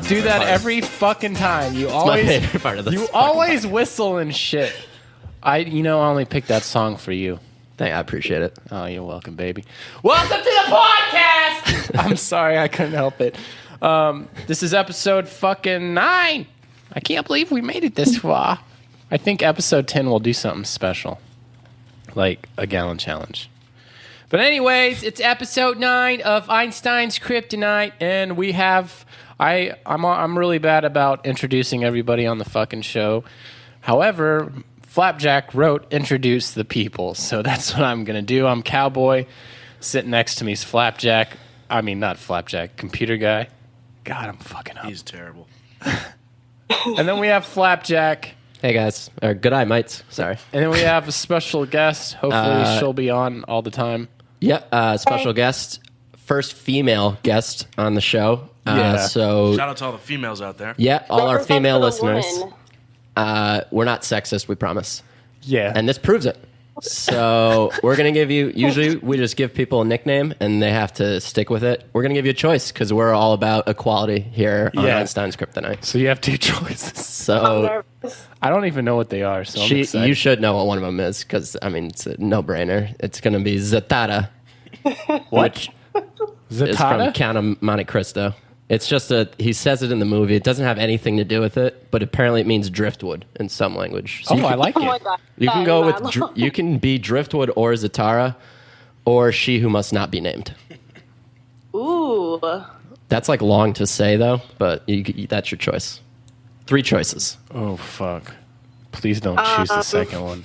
do that every fucking time. You always, my favorite part of this. You always whistle and shit. I only picked that song for you. I appreciate it. Oh, you're welcome, baby. Welcome to the podcast. I'm sorry, I couldn't help it. This is episode fucking 9. I can't believe we made it this far. I think episode 10 will do something special, like a gallon challenge. But anyways, it's episode 9 of Einstein's Kryptonite, and we have. I'm really bad about introducing everybody on the fucking show. However, Flapjack wrote "Introduce the People," so that's what I'm gonna do. I'm Cowboy. Sitting next to me is Flapjack. I mean, not Flapjack, computer guy. God, I'm fucking up. He's terrible. And then we have Flapjack. Hey guys, or good eye mates. Sorry. And then we have a special guest. Hopefully, she'll be on all the time. Yeah, special guest, first female guest on the show. So shout out to all the females out there. Yeah, all our female listeners. Woman. We're not sexist, we promise. Yeah. And this proves it. So we're going to give you, usually we just give people a nickname and they have to stick with it. We're going to give you a choice because we're all about equality here on Einstein's Kryptonite. So you have 2 choices. So I don't even know what they are. So I'm excited. You should know what one of them is because, I mean, it's a no-brainer. It's going to be Zatata. What? It's from Count of Monte Cristo. It's just he says it in the movie. It doesn't have anything to do with it, but apparently it means driftwood in some language. So I like it. Oh my God. You can go with, you can be driftwood or Zatara, or she who must not be named. Ooh. That's like long to say though, but that's your choice. 3 choices. Oh, fuck. Please don't choose the second one.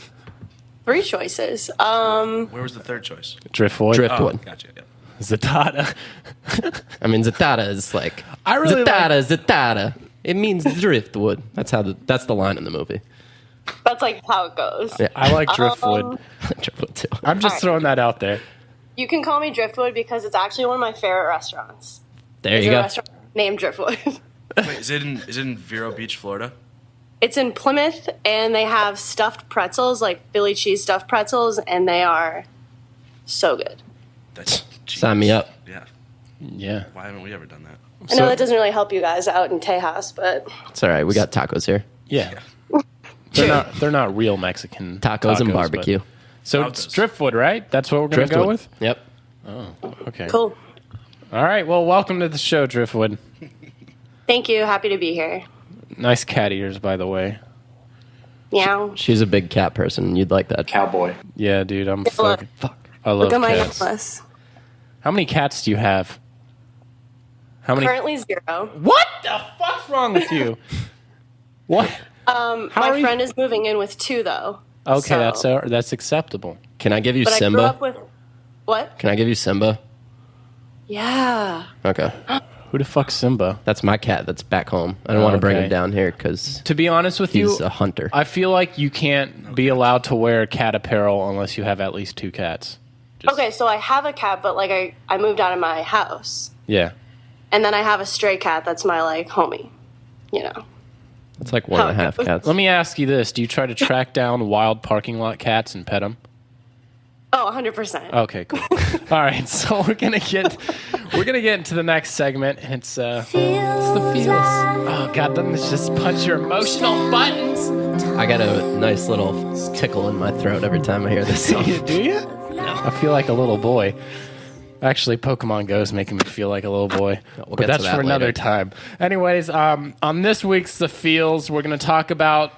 3 choices. Where was the third choice? Driftwood? Driftwood. Oh, gotcha. Yeah. Zatata. I mean, Zatata is like, I really Zatata. It means driftwood. That's the line in the movie. That's like how it goes. Yeah. I like Driftwood. Driftwood too. I'm just throwing that out there. You can call me Driftwood because it's actually one of my favorite restaurants. There you There's a go. restaurant named Driftwood. Wait, is it in Vero Beach, Florida? It's in Plymouth, and they have stuffed pretzels, like Philly cheese stuffed pretzels, and they are so good. That's Sign me up. Yeah. Yeah. Why haven't we ever done that? I know that doesn't really help you guys out in Tejas, but It's all right. We got tacos here. Yeah. True. They're not real Mexican Tacos and but- barbecue. So it's Driftwood, right? That's what we're going to go with? Yep. Oh, okay. cool. All right. Well, welcome to the show, Driftwood. Thank you. Happy to be here. Nice cat ears, by the way. Meow. She's a big cat person. You'd like that. Cowboy. Yeah, dude. I'm fucking... Fuck. I love Look at my cats. necklace. How many cats do you have? How many? Currently 0. What the fuck's wrong with you? What? My friend is moving in with 2, though. Okay, so- that's acceptable. Can I give you But I grew Simba? up with... What? Can I give you Simba? Yeah. Okay. Who the fuck's Simba? That's my cat that's back home. I don't want to bring Okay. him down here because To be honest with he's you, a hunter. I feel like you can't be allowed to wear cat apparel unless you have at least 2 cats. Okay, so I have a cat, but like I moved out of my house. Yeah. And then I have a stray cat that's my like homie. You know. It's like 1.5 cats. Let me ask you this. Do you try to track down wild parking lot cats and pet them? Oh, 100%. Okay, cool. All right, so we're gonna get into the next segment. It's the feels. Oh god, doesn't this just punch your emotional buttons? I got a nice little tickle in my throat every time I hear this song. Do you? I feel like a little boy. Actually, Pokemon Go is making me feel like a little boy. We'll But get to that's that for another later. time. Anyways, on this week's The Feels, we're going to talk about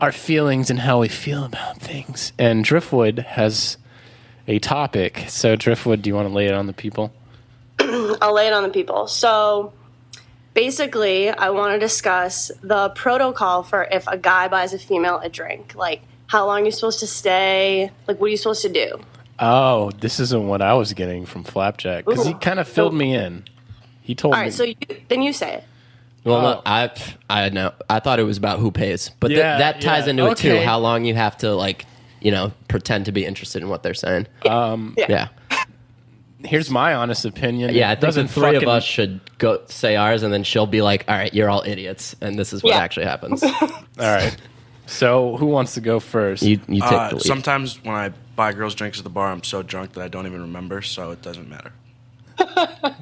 our feelings and how we feel about things. And Driftwood has a topic. So, Driftwood, do you want to lay it on the people? I'll lay it on the people. So basically, I want to discuss the protocol for if a guy buys a female a drink. Like, how long you're supposed to stay? Like, what are you supposed to do? Oh, this isn't what I was getting from Flapjack. Because he Ooh. kind of filled me in. He told All me. right, so then you say it. Well, no, I know. I thought it was about who pays, but Yeah, that ties yeah. into it too. Okay. How long you have to like, pretend to be interested in what they're saying. Yeah. Here's my honest opinion. Yeah, I It think the doesn't 3 of fucking- us should go say ours, and then she'll be like, "All right, you're all idiots," and this is what Yeah. actually happens. All right. So, who wants to go first? You take the lead. Sometimes when I buy girls drinks at the bar, I'm so drunk that I don't even remember, so it doesn't matter.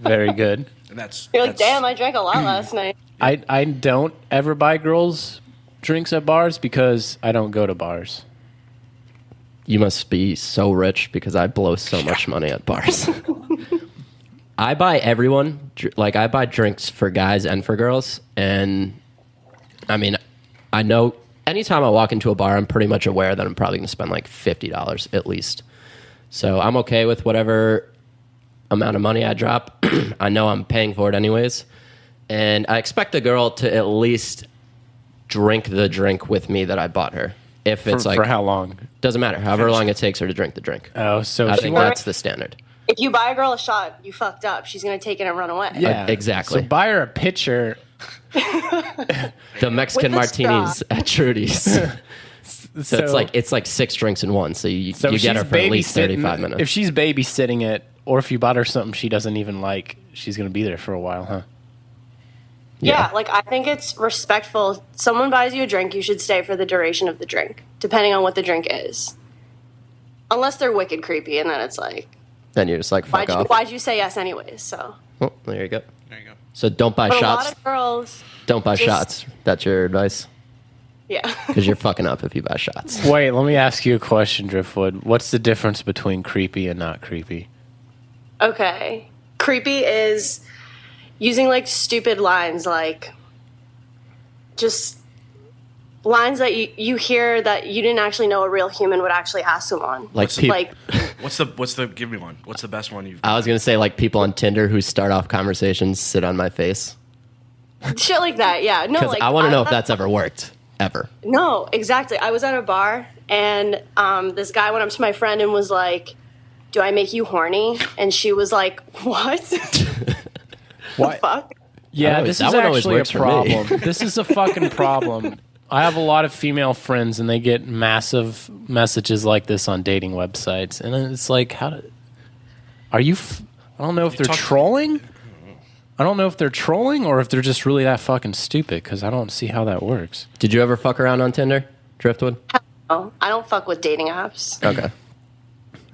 Very good. And that's You're like, that's- damn, I drank a lot last night. I don't ever buy girls drinks at bars because I don't go to bars. You must be so rich because I blow so much money at bars. I buy everyone, like I buy drinks for guys and for girls. And I mean, I know anytime I walk into a bar, I'm pretty much aware that I'm probably going to spend like $50 at least. So I'm okay with whatever amount of money I drop. I know I'm paying for it anyways. And I expect the girl to at least drink the drink with me that I bought her. If it's for how long? Doesn't matter. However long it takes her to drink the drink. Oh, so I think that's the standard. If you buy a girl a shot, you fucked up. She's going to take it and run away. Yeah, exactly. So buy her a pitcher. The Mexican With a martinis straw. at Trudy's. So it's like 6 drinks in one. So you get her for at least 35 minutes. If she's babysitting it, or if you bought her something she doesn't even like, she's going to be there for a while, huh? Yeah, like I think it's respectful. Someone buys you a drink, you should stay for the duration of the drink, depending on what the drink is. Unless they're wicked creepy, and then it's like, then you're just like, fuck off. why'd you say yes anyways? So. Well, there you go. There you go. So don't buy But shots. a lot of girls. Don't buy just- shots. That's your advice. Yeah. Because you're fucking up if you buy shots. Wait, let me ask you a question, Driftwood. What's the difference between creepy and not creepy? Okay. Creepy is using like stupid lines, like just lines that you hear that you didn't actually know a real human would actually ask someone. Like Like What's the? Give me one. What's the best one you've? I was gonna say like people on Tinder who start off conversations sit on my face shit like that. Yeah. No, because like I want to know if that's ever worked ever. No, exactly. I was at a bar and this guy went up to my friend and was like, "Do I make you horny?" And she was like, "What?" What? Fuck. Yeah, That this always- is that one always actually a works for me. problem. This is a fucking problem. I have a lot of female friends, and they get massive messages like this on dating websites, and it's like, are you? I don't know if they're trolling. I don't know if they're trolling or if they're just really that fucking stupid. Because I don't see how that works. Did you ever fuck around on Tinder, Driftwood? No, I don't fuck with dating apps. Okay.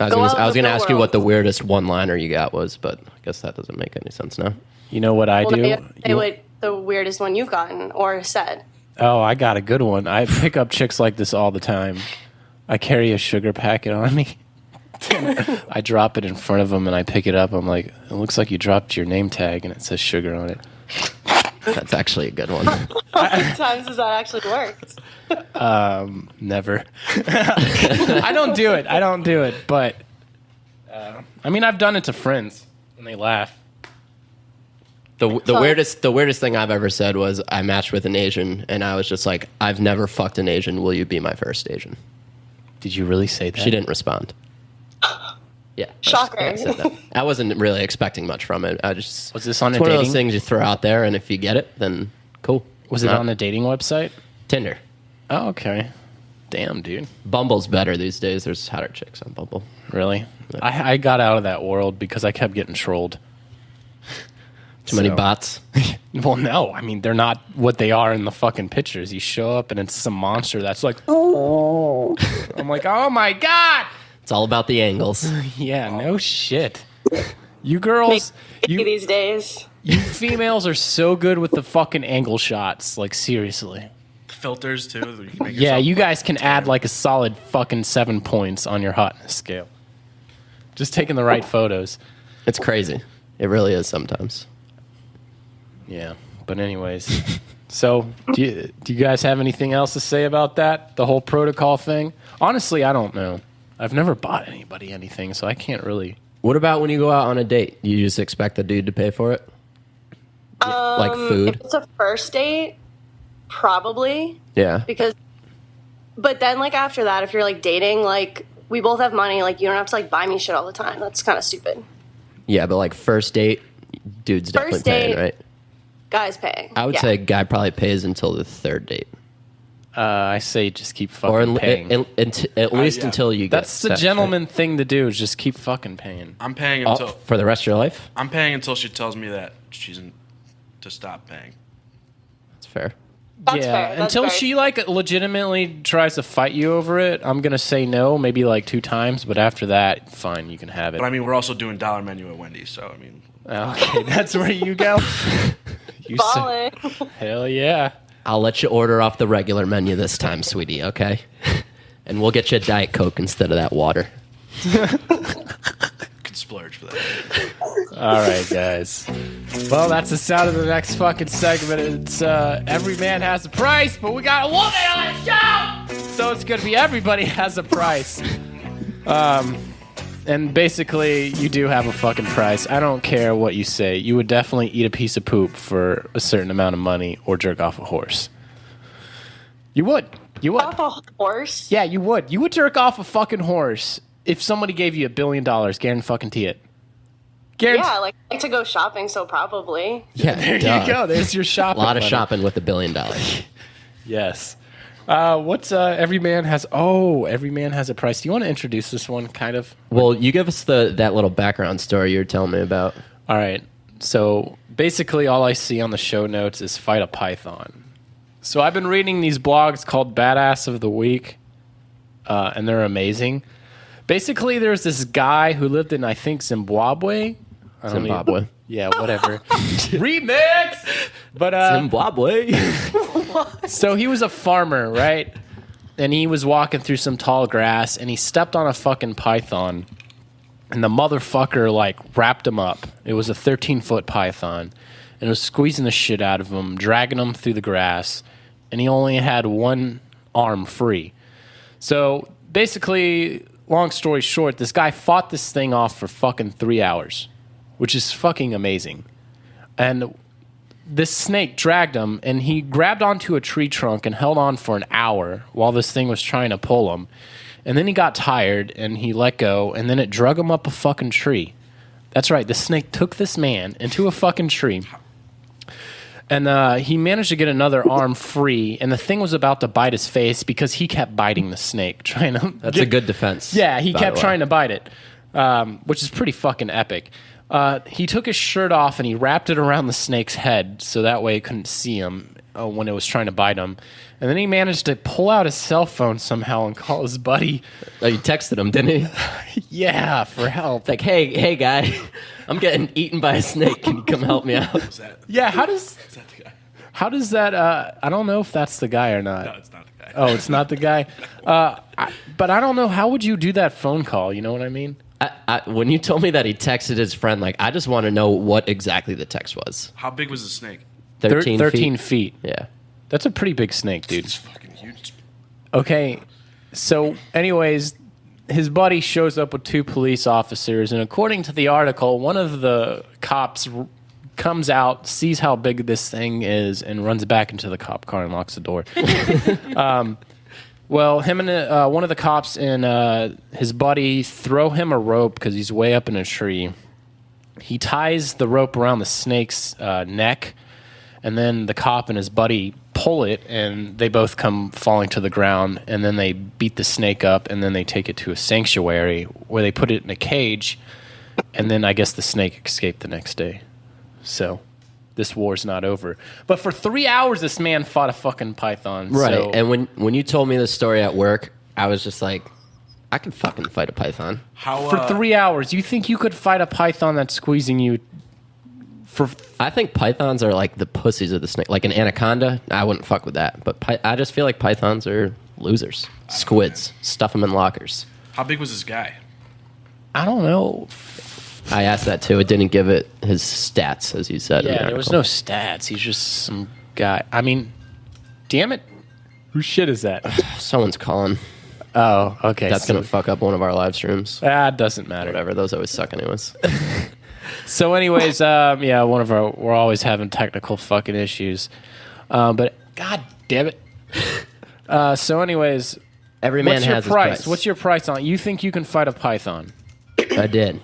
I Go was out gonna with the ask you world. what the weirdest one-liner you got was, but I guess that doesn't make any sense now. You know what I Well, do? say what the weirdest one you've gotten or said. Oh, I got a good one. I pick up chicks like this all the time. I carry a sugar packet on me. I drop it in front of them and I pick it up. I'm like, it looks like you dropped your name tag and it says sugar on it. That's actually a good one. How many times has that actually worked? Never. I don't do it. But I mean, I've done it to friends and they laugh. The weirdest thing I've ever said was I matched with an Asian and I was just like, I've never fucked an Asian. Will you be my first Asian? Did you really say that? She didn't respond. Yeah. Shocker. I said that. I wasn't really expecting much from it. Was this on it's a one of dating? those things you throw out there, and if you get it, then cool. Was it on a dating website? Tinder? Oh, okay. Damn, dude. Bumble's better these days. There's hotter chicks on Bumble. Really? I got out of that world because I kept getting trolled. Too many So- bots. Well, no. I mean, they're not what they are in the fucking pictures. You show up and it's some monster that's like, oh. I'm like, oh my God. It's all about the angles. Yeah, no shit. You girls, These days. you females are so good with the fucking angle shots. Like, seriously. Filters too. that you can make Yeah, yourself you look guys can add like a solid fucking 7 points on your hotness scale. Just taking the right photos. It's crazy. It really is sometimes. Yeah. But anyways, so do you guys have anything else to say about that? The whole protocol thing? Honestly, I don't know. I've never bought anybody anything, so I can't really. What about when you go out on a date? You just expect the dude to pay for it? Like If food? it's a first date, probably. Yeah. But then, like, after that, if you're, like, dating, like, we both have money. Like, you don't have to, like, buy me shit all the time. That's kind of stupid. Yeah, but like first date, dude's definitely First date, paying, right? Guy's paying. I would Yeah. say guy probably pays until the third date. I say just keep Or fucking paying. at least yeah. until you get That's the sex, gentleman thing to do is just keep fucking paying. I'm paying right? until For the rest of your life? I'm paying until she tells me that she's to stop paying. That's fair. That's fair. That's until fair. she like legitimately tries to fight you over it, I'm gonna say no, maybe like 2 times, but after that, fine, you can have it. But I mean, we're also doing dollar menu at Wendy's, so I mean, Okay, that's where you go. Ballin'. Hell yeah. I'll let you order off the regular menu this time, sweetie, okay? And we'll get you a Diet Coke instead of that water. Could splurge for that. All right, guys. Well, that's the sound of the next fucking segment. It's every man has a price, but we got a woman on the show, so it's gonna be everybody has a price. And basically, you do have a fucking price. I don't care what you say. You would definitely eat a piece of poop for a certain amount of money or jerk off a horse. You would. You would. Off a horse? Yeah, you would. You would jerk off a fucking horse if somebody gave you $1 billion. Guarantee it. Yeah, I like to go shopping, so probably. Yeah, There you go. There's your A shopping. lot of money. shopping with $1 billion. Yes. What's every man has? Oh, every man has a price. Do you want to introduce this one, kind of? Well, you give us that little background story you were telling me about. All right. So basically, all I see on the show notes is fight a python. So I've been reading these blogs called Badass of the Week, and they're amazing. Basically, there's this guy who lived in, I think, Zimbabwe. I don't Zimbabwe. Yeah, whatever. Remix! But Zimbabwe. so he was a farmer, right? And he was walking through some tall grass, and he stepped on a fucking python. And the motherfucker, like, wrapped him up. It was a 13-foot python. And it was squeezing the shit out of him, dragging him through the grass. And he only had one arm free. So, basically, long story short, this guy fought this thing off for fucking 3 hours. Which is fucking amazing. And this snake dragged him, and he grabbed onto a tree trunk and held on for an hour while this thing was trying to pull him. And then he got tired, and he let go, and then it drug him up a fucking tree. That's right, the snake took this man into a fucking tree. And he managed to get another arm free, and the thing was about to bite his face because he kept biting the snake, trying to... That's a good defense. Yeah, he by kept the way. trying to bite it, which is pretty fucking epic. He took his shirt off and he wrapped it around the snake's head so that way it couldn't see him when it was trying to bite him. And then he managed to pull out his cell phone somehow and call his buddy. Oh, you texted him, didn't he? Yeah, for help. Like, hey, guy, I'm getting eaten by a snake. Can you come help me out? Is that, Yeah, is that the guy? how does that? I don't know if that's the guy or not. No, it's not the guy. Oh, it's not the guy. But I don't know. How would you do that phone call? You know what I mean? When you told me that he texted his friend, like, I just want to know what exactly the text was. How big was the snake? 13 feet. Yeah. That's a pretty big snake, dude. It's fucking huge. Okay, so anyways, his buddy shows up with 2 police officers, and according to the article, one of the cops comes out, sees how big this thing is, and runs back into the cop car and locks the door. Well, him and one of the cops and his buddy throw him a rope because he's way up in a tree. He ties the rope around the snake's neck, and then the cop and his buddy pull it, and they both come falling to the ground, and then they beat the snake up, and then they take it to a sanctuary where they put it in a cage, and then I guess the snake escaped the next day. So this war's not over. But for 3 hours, this man fought a fucking python. Right. So, And when you told me this story at work, I was just like, I could fucking fight a python. How for 3 hours, you think you could fight a python that's squeezing you for... I think pythons are like the pussies of the snake. Like an anaconda, I wouldn't fuck with that. But I just feel like pythons are losers. Squids. Stuff them in lockers. How big was this guy? I don't know. I asked that too. It didn't give it his stats, as you said. in the Yeah, there was article. no stats. He's just some guy. I mean, damn it. Whose shit is that? Someone's calling. Oh, okay. That's going to fuck up one of our live streams. It doesn't matter. Whatever. Those always suck anyways. So anyways, yeah, we're always having technical fucking issues. But god damn it. So anyways, Every man what's your has his price? price. What's your price on it? You think you can fight a python? I did.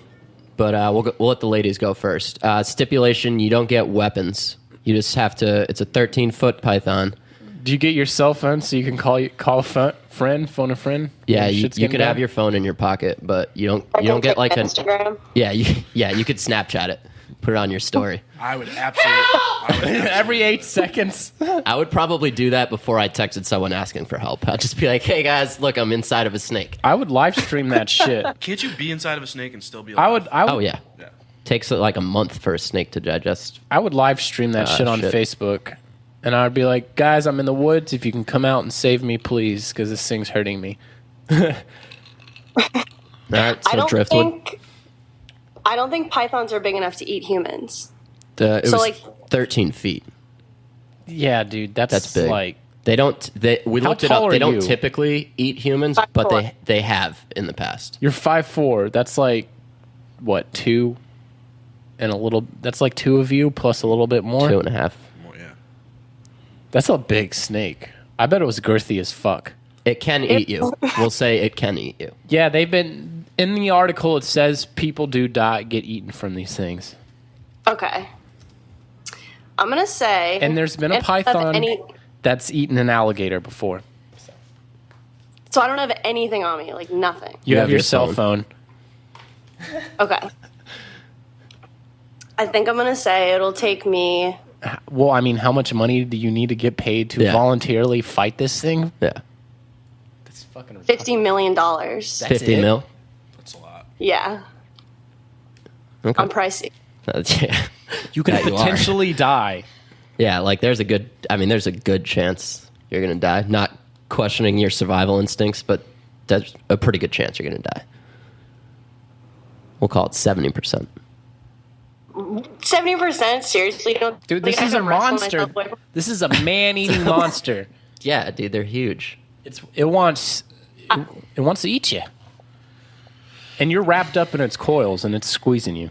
But we'll let the ladies go first. Stipulation, you don't get weapons. You just have to, it's a 13-foot python. Do you get your cell phone so you can call a friend, phone a friend? Yeah, when you shit's could getting have bad? your phone in your pocket, but you don't get like an Instagram. yeah you could Snapchat it, put it on your story. I would absolutely. Every 8 seconds. I would probably do that before I texted someone asking for help. I'd just be like, hey guys, look, I'm inside of a snake. I would live stream that shit. Can't you be inside of a snake and still be I alive? would. Oh yeah. Yeah. Takes like a month for a snake to digest. I would live stream that shit on Facebook. And I'd be like, guys, I'm in the woods. If you can come out and save me, please, because this thing's hurting me. All right, so driftwood. I don't think pythons are big enough to eat humans. It was 13 feet. Yeah, dude, that's big. like... We looked it up. They don't you? typically eat humans, 5'4". but they have in the past. You're 5'4". That's like, what, 2 and a little... That's like 2 of you plus a little bit more? 2.5. That's a big snake. I bet it was girthy as fuck. It can eat you. We'll say it can eat you. Yeah, they've been... In the article, it says people do get eaten from these things. Okay. I'm going to say... And there's been a python that's eaten an alligator before. So I don't have anything on me, like nothing. You have your cell phone. Okay. I think I'm going to say it'll take me... Well, I mean, how much money do you need to get paid to voluntarily fight this thing? Yeah. That's fucking $50 million. That's 50 mil? That's a lot. Yeah. Okay. I'm pricey. Yeah. You can potentially die. Yeah, like there's a good chance you're going to die. Not questioning your survival instincts, but there's a pretty good chance you're going to die. We'll call it 70%. 70%? Seriously? Dude, this is a monster. This is a man-eating monster. Yeah, dude, they're huge. It wants to eat you. And you're wrapped up in its coils, and it's squeezing you.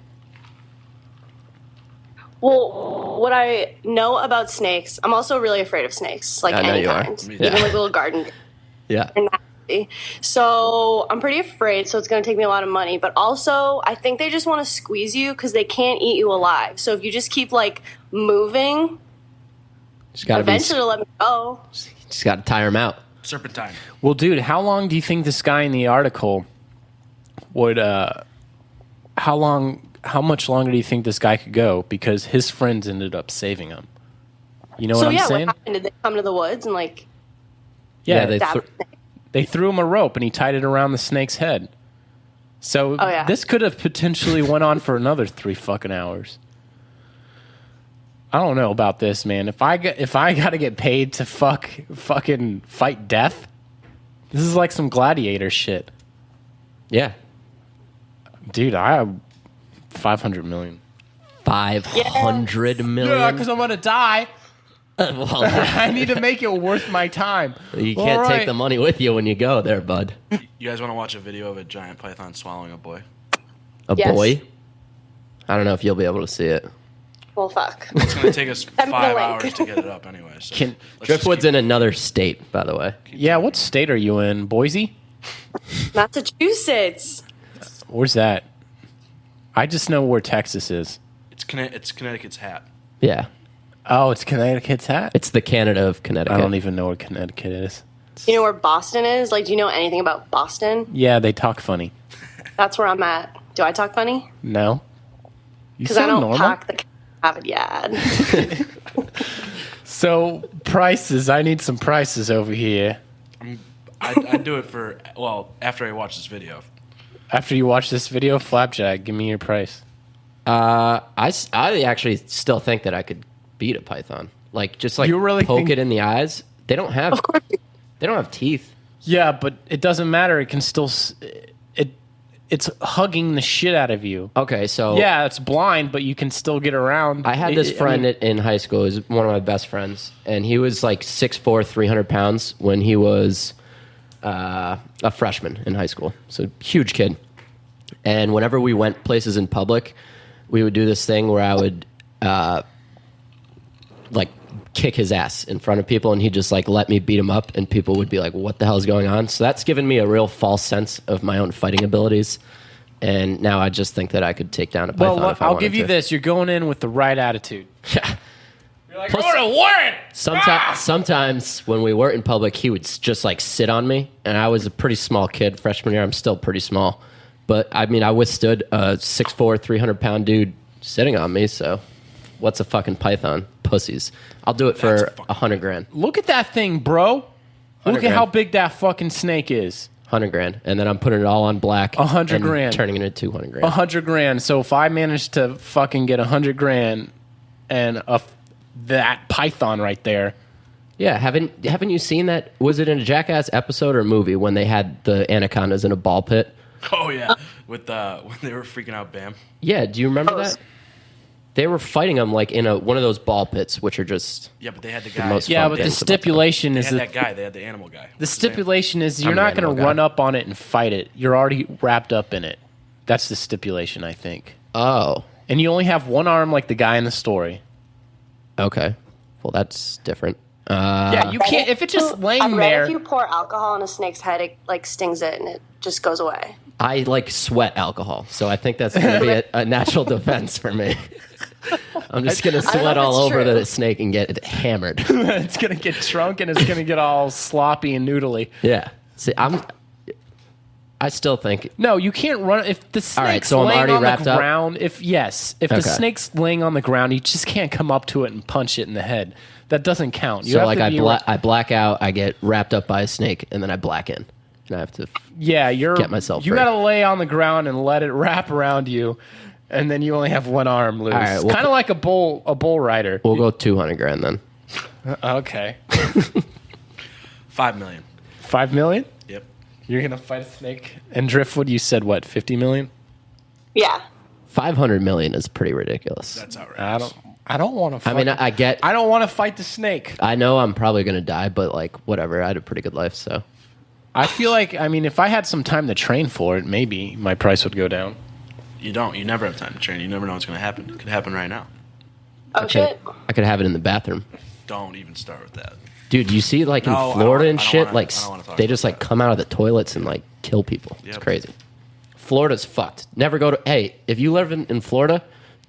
Well, what I know about snakes, I'm also really afraid of snakes, like any kind. Even like little garden. Yeah. So I'm pretty afraid, so it's going to take me a lot of money. But also, I think they just want to squeeze you because they can't eat you alive. So if you just keep, like, moving, eventually they'll let me go. Just got to tire them out. Serpentine. Well, dude, how long do you think this guy in the article would... How much longer do you think this guy could go? Because his friends ended up saving him. You know what I'm saying? What happened? Did they come to the woods and, like... Yeah, they they threw him a rope and he tied it around the snake's head. So this could have potentially went on for another 3 fucking hours. I don't know about this, man. If I got to get paid to fucking fight death, this is like some gladiator shit. Yeah. Dude, I have 500 million. 500 million? Yeah, because I'm going to die. Well, I need to make it worth my time. You can't take the money with you when you go there, bud. You guys want to watch a video of a giant python swallowing a boy? A boy? I don't know if you'll be able to see it. Well, fuck. It's going to take us 5 hours to get it up anyway. So Driftwood's in another state, by the way. Yeah, what state are you in? Boise? Massachusetts. Where's that? I just know where Texas is. It's Connecticut's hat. Yeah. Oh, it's Connecticut's hat? It's the Canada of Connecticut. I don't even know where Connecticut is. You know where Boston is? Like, do you know anything about Boston? Yeah, they talk funny. That's where I'm at. Do I talk funny? No. Because I don't talk the avid yad. So, prices. I need some prices over here. I'd do it for, after I watch this video. After you watch this video, Flapjack, give me your price. I actually still think that I could beat a python. Like, just like You really poke think- it in the eyes. They don't have teeth. Yeah, but it doesn't matter. It can still... It's hugging the shit out of you. Okay, so... Yeah, it's blind, but you can still get around. I had this friend in high school. He was one of my best friends. And he was like 6'4", 300 pounds when he was a freshman in high school. So, huge kid. And whenever we went places in public, we would do this thing where I would... like kick his ass in front of people, and he'd just like let me beat him up, and people would be like, what the hell is going on? So that's given me a real false sense of my own fighting abilities, and now I just think that I could take down a python. Well, if I I'll wanted give you to. this. You're going in with the right attitude. Yeah. You're like, I'm going to win! Sometimes when we were in public, he would just like sit on me, and I was a pretty small kid. Freshman year, I'm still pretty small, but I mean, I withstood a 6'4", 300-pound dude sitting on me, so what's a fucking python? Pussies. I'll do it for $100,000. Look at that thing, bro. Look at how big that fucking snake is. 100 grand, and then I'm putting it all on black. 100 and grand. turning it into 200 grand. 100 grand. So if I manage to fucking get 100 grand and that python right there. Yeah, haven't you seen that? Was it in a Jackass episode or movie when they had the anacondas in a ball pit? Oh yeah, with when they were freaking out Bam. Yeah, do you remember that? They were fighting them like in one of those ball pits, which are just but they had the the guy. most Yeah, fun but the things about them. stipulation They is had that that guy. They had the animal guy. the stipulation is you're I'm not an going animal to guy. run up on it and fight it. You're already wrapped up in it. That's the stipulation, I think. Oh, And you only have one arm like the guy in the story. okay. Well, that's different. Yeah, you can't. If it's just laying I read there. if you pour alcohol on a snake's head, it like stings it and it just goes away. I like sweat alcohol, so I think that's going to be a natural defense for me. I'm just going to I don't know sweat if all it's over true. the snake and get it hammered. It's going to get drunk and it's going to get all sloppy and noodly. Yeah. See, I still think No, you can't run. If the snake's right, so I'm laying already on the wrapped up? ground, if the Okay. snake's laying on the ground, you just can't come up to it and punch it in the head. That doesn't count. You so. have Like to be I black out, I get wrapped up by a snake, and then I black in, and I have to. Yeah, get myself You free. got to lay on the ground and let it wrap around you, and then you only have one arm loose. right, well, Kind of like a bull rider. We'll go 200 grand then. Okay, $5 million. 5 million. Yep. You're gonna fight a snake and driftwood. You said what? 50 million. Yeah. 500 million is pretty ridiculous. That's outrageous. I don't want to. I mean, I get. I don't want to fight the snake. I know I'm probably gonna die, but like whatever. I had a pretty good life, so. I feel like, I mean, if I had some time to train for it, maybe my price would go down. You don't. You never have time to train. You never know what's going to happen. It could happen right now. Oh shit. I could have it in the bathroom. Don't even start with that. Dude, you see like No, I in don't Florida wanna- and I don't shit, wanna- like I don't wanna talk they about just like that. come out of the toilets and like kill people. It's Yep. crazy. Florida's fucked. Never go to. Hey, if you live in Florida,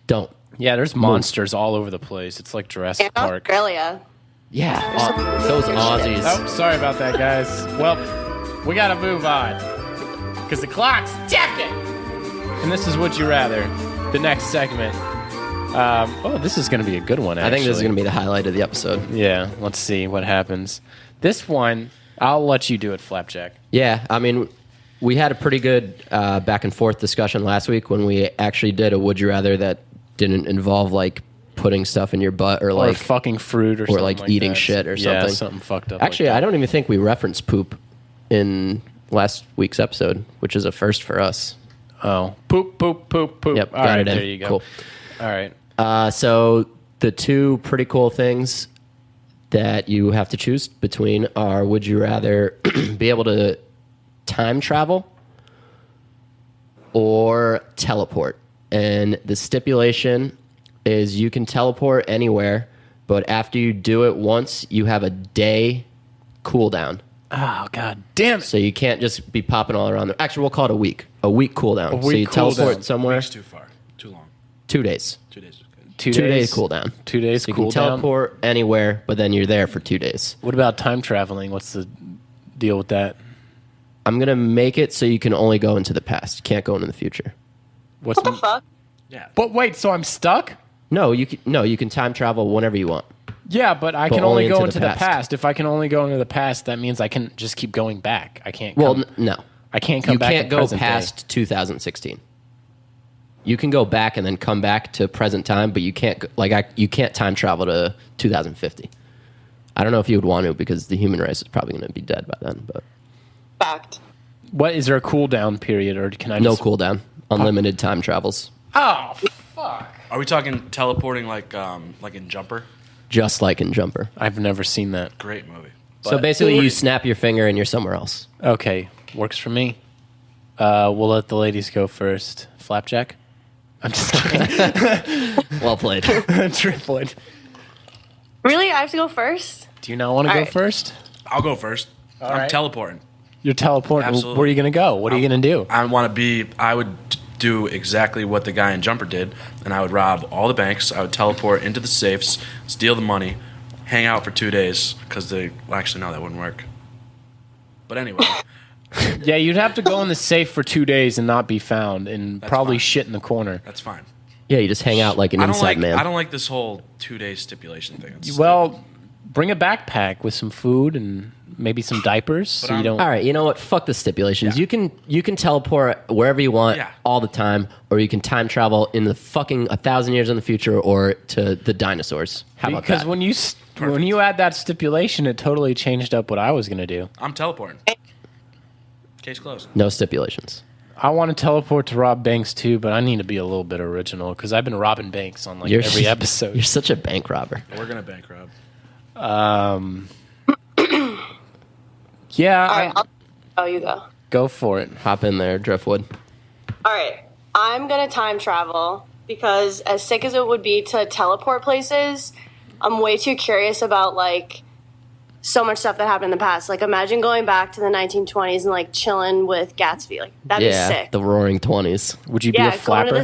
don't. Yeah, there's monsters all over the place. It's like Jurassic In Park. Australia. Yeah, those Aussies. Oh, sorry about that, guys. Well, we gotta move on because the clock's ticking. And this is Would You Rather, the next segment. This is gonna be a good one. Actually. I think this is gonna be the highlight of the episode. Yeah, let's see what happens. This one, I'll let you do it, Flapjack. Yeah, I mean, we had a pretty good back and forth discussion last week when we actually did a Would You Rather that didn't involve like putting stuff in your butt or Or like fucking fruit or something like eating that. shit or Yeah, something. something fucked up. Actually, like I don't even think we referenced poop in last week's episode, which is a first for us. that. Oh, poop, poop, poop, poop. Yep, All got right, it in. there you go. Cool. All right. So the two pretty cool things that you have to choose between are: would you rather be able to time travel or teleport? And the stipulation is you can teleport anywhere, but after you do it once, you have a day cooldown. Oh, god damn it. So you can't just be popping all around. Actually, we'll call it a week. A week cooldown. So week you teleport cooldown. somewhere. Week's too far. Too long. 2 days. 2 days is good. 2 2 days cooldown. 2 days So you can cooldown. teleport anywhere, but then you're there for 2 days. What about time traveling? What's the deal with that? I'm gonna make it so you can only go into the past. Can't go into the future. What's What the fuck? Yeah. But wait, so I'm stuck? No, you can time travel whenever you want. Yeah, but I But can only only go into into the the past. past. If I can only go into the past, that means I can just keep going back. I can't. Well, come, no, I can't come you back. can't to go present day. past 2016. You can go back and then come back to present time, but you can't you can't time travel to 2050. I don't know if you would want to because the human race is probably going to be dead by then. But Fact. What is there a cooldown period, or can I? no just... cooldown, unlimited time travels, Oh fuck! Are we talking teleporting like in Jumper? just like in Jumper. I've never seen that. Great movie. So basically, you snap your finger and you're somewhere else. Okay, works for me. We'll let the ladies go first. Flapjack. I'm just kidding. Well played. Triplet. Really? I have to go first? Do you not want to go All right. first? I'll go first. I'm right. teleporting. You're teleporting. Absolutely. Where are you going to go? What are you going to do? I would do exactly what the guy in Jumper did, and I would rob all the banks. I would teleport into the safes, steal the money, hang out for 2 days, because actually, no, that wouldn't work. But anyway, Yeah, you'd have to go in the safe for 2 days and not be found, and That's probably fine. shit in the corner. that's fine. Yeah, you just hang out like an I don't inside like man. I don't like this whole 2 day stipulation thing. It's Well, bring a backpack with some food and maybe some diapers. So you don't. All right, you know what? Fuck the stipulations. Yeah. You can teleport wherever you want Yeah. all the time, or you can time travel in the fucking 1,000 years in the future, or to the dinosaurs. How about Because that? when you add that stipulation, it totally changed up what I was gonna do. I'm teleporting. Case closed. No stipulations. I want to teleport to rob banks too, but I need to be a little bit original because I've been robbing banks on every episode. You're such a bank robber. We're gonna bankrupt. Yeah, All right. You go. go for it. Hop in there, Driftwood. All right. I'm going to time travel because as sick as it would be to teleport places, I'm way too curious about, like, so much stuff that happened in the past. Like, imagine going back to the 1920s and, like, chilling with Gatsby. Like, that'd be sick. The Roaring 20s. Would you be a Going to flapper? the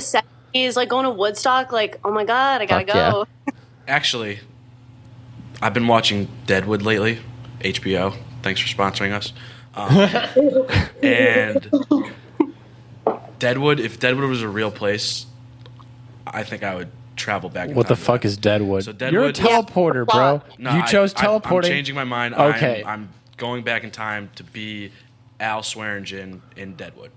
70s, like, going to Woodstock. Like, oh, my God, I got to Fuck go. yeah. Actually, I've been watching Deadwood lately. HBO. Thanks for sponsoring us. And Deadwood, if Deadwood was a real place, I think I would travel back. What the fuck is Deadwood? So You're a Deadwood- teleporter, bro. No, you chose teleporting. I'm changing my mind. Okay. I'm going back in time to be Al Swearingen in Deadwood.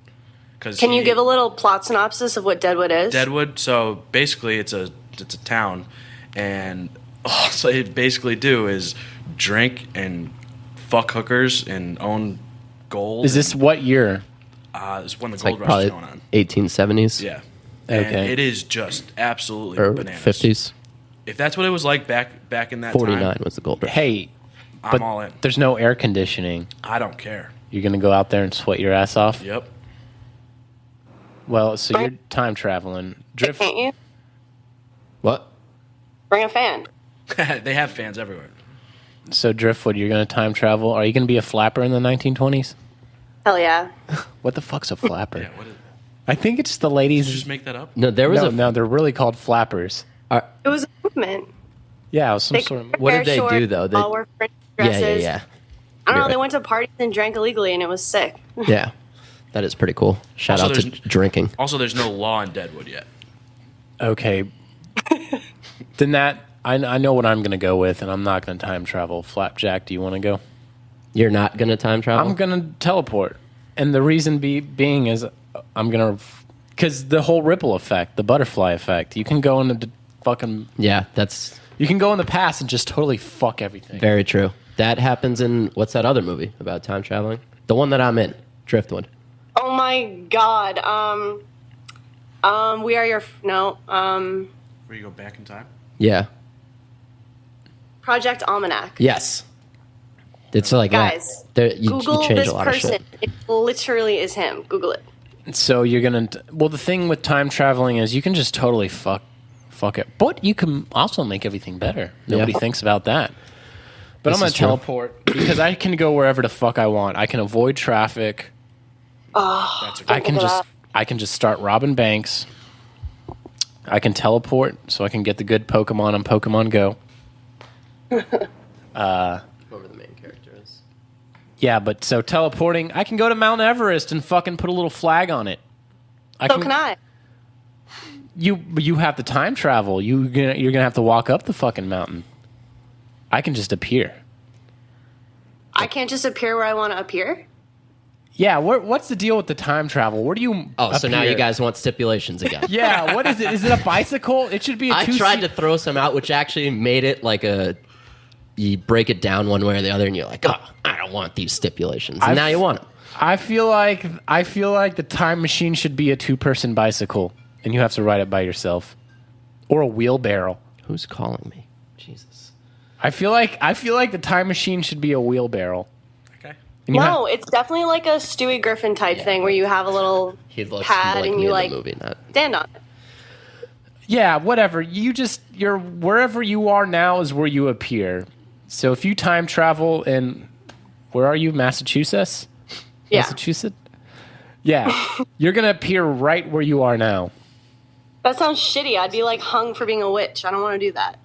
Can you give a little plot synopsis of what Deadwood is? Deadwood? So basically, it's a town, and all they basically do is drink and fuck hookers and own gold. Is this what year? It's when the It's gold like rush is probably going on. 1870s. Yeah. Okay. And it is just absolutely Or bananas. 50s. If that's what it was like back in that 49 time, was the gold rush. Hey, I'm but all in. there's no air conditioning. I don't care. You're gonna go out there and sweat your ass off. Yep. Well, so you're time traveling. Drift. Can't you? What? Bring a fan. They have fans everywhere. So Driftwood, you're gonna time travel. Are you gonna be a flapper in the 1920s? Hell yeah. What the fuck's a flapper? Yeah. What is, I think it's the ladies. did you just make that up? No, there was No, they're really called flappers. It was a movement. Yeah, it was some They sort of. could What wear did they do, shorts, though? They- all wore fringe Yeah, dresses. yeah. I don't know. You're They right. went to parties and drank illegally, and it was sick. Yeah. That is pretty cool. Shout Also, out to there's- drinking. Also, there's no law in Deadwood yet. Okay. Then that I know what I'm gonna go with, and I'm not gonna time travel. Flapjack, do you want to go? You're not going to time travel? I'm gonna teleport, and the reason being is I'm gonna because the whole ripple effect, the butterfly effect. You can go into the fucking. Yeah, that's You can go in the past and just totally fuck everything. very true. That happens in, what's that other movie about time traveling? The one that I'm in, Driftwood. Oh my god. We are your Where you go back in time? Yeah. Project Almanac. Yes. It's like Guys, that. There, you Google change this a lot of person. shit. It literally is him. Google it. So you're gonna. Well, the thing with time traveling is you can just totally fuck it, but you can also make everything better. Nobody Yeah. thinks about that. But This I'm gonna is true. teleport because I can go wherever the fuck I want. I can avoid traffic. That's a good I can Look at just that. I can just start robbing banks. I can teleport so I can get the good Pokemon on Pokemon Go. Whoever the main character is. Yeah, but so teleporting, I can go to Mount Everest and fucking put a little flag on it. So can I. You have to time travel. You're gonna have to walk up the fucking mountain. I can just appear. I can't just appear where I want to appear. Yeah, what's the deal with the time travel? Where do you? Oh, so now you appear? guys want stipulations again. Yeah, what is it? Is it a bicycle? It should be a I two-seat- tried to throw some out, which actually made it like a. You break it down one way or the other, and you're like, oh, I don't want these stipulations. And now you want them. I feel like the time machine should be a two-person bicycle, and you have to ride it by yourself, or a wheelbarrow. Who's calling me? Jesus. I feel like the time machine should be a wheelbarrow. Okay. And you No, it's definitely like a Stewie Griffin type thing where you have a little He looks pad like and me you in like the movie, not. stand on it. Yeah, whatever. You're wherever you are now is where you appear. So if you time travel in, where are you, Massachusetts? Yeah. Massachusetts? Yeah. You're going to appear right where you are now. That sounds shitty. I'd be like hung for being a witch. I don't want to do that.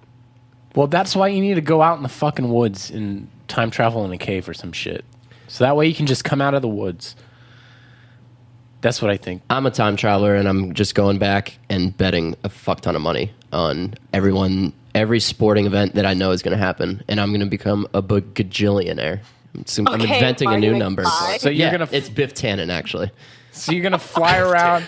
Well, that's why you need to go out in the fucking woods and time travel in a cave or some shit. So that way you can just come out of the woods. That's what I think. I'm a time traveler, and I'm just going back and betting a fuck ton of money on everyone every sporting event that I know is going to happen, and I'm going to become a bajillionaire. I'm inventing a new number. So you're gonna it's Biff Tannen, actually. So you're gonna fly around.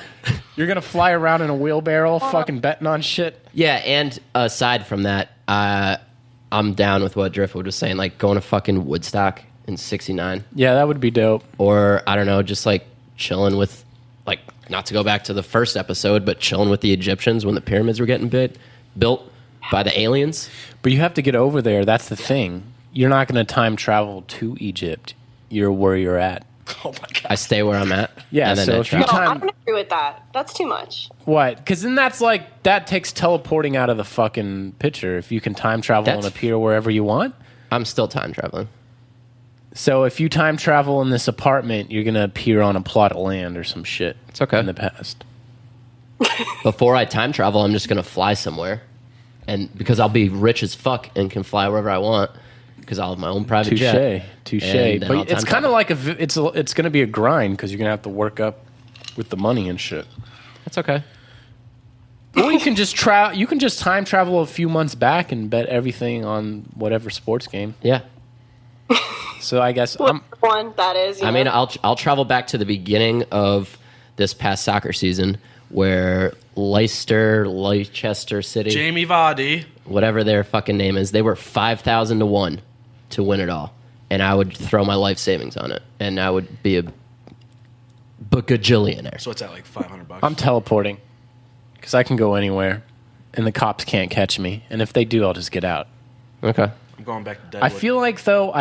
You're gonna fly around in a wheelbarrow, fucking betting on shit. Yeah, and aside from that, I'm down with what Driftwood was saying, like going to fucking Woodstock in '69. Yeah, that would be dope. Or I don't know, just like chilling with, like, not to go back to the first episode, but chilling with the Egyptians when the pyramids were getting built by the aliens. But you have to get over there. That's the thing. You're not going to time travel to Egypt. You're where you're at. Oh my god! I stay where I'm at. Yeah, and then so I if you travel. No, I time don't agree with that. That's too much. what? Because then that takes teleporting out of the fucking picture. If you can time travel That's- and appear wherever you want. I'm still time traveling. So if you time travel in this apartment, you're going to appear on a plot of land or some shit. It's okay. In the past. Before I time travel, I'm just going to fly somewhere. And because I'll be rich as fuck and can fly wherever I want, because I'll have my own private jet. Touche. And then I'll But it's time kind of travel. like it's going to be a grind because you're going to have to work up with the money and shit. That's okay. Or you can just You can just time travel a few months back and bet everything on whatever sports game. Yeah. So I guess One, that is. I mean, I'll travel back to the beginning of this past soccer season where Leicester City, Jamie Vardy. whatever their fucking name is, they were 5,000 to 1 to win it all. And I would throw my life savings on it. And I would be a bajillionaire. So it's at like $500. I'm teleporting because I can go anywhere, and the cops can't catch me. And if they do, I'll just get out. Okay. I'm going back to Deadwood. I feel like though.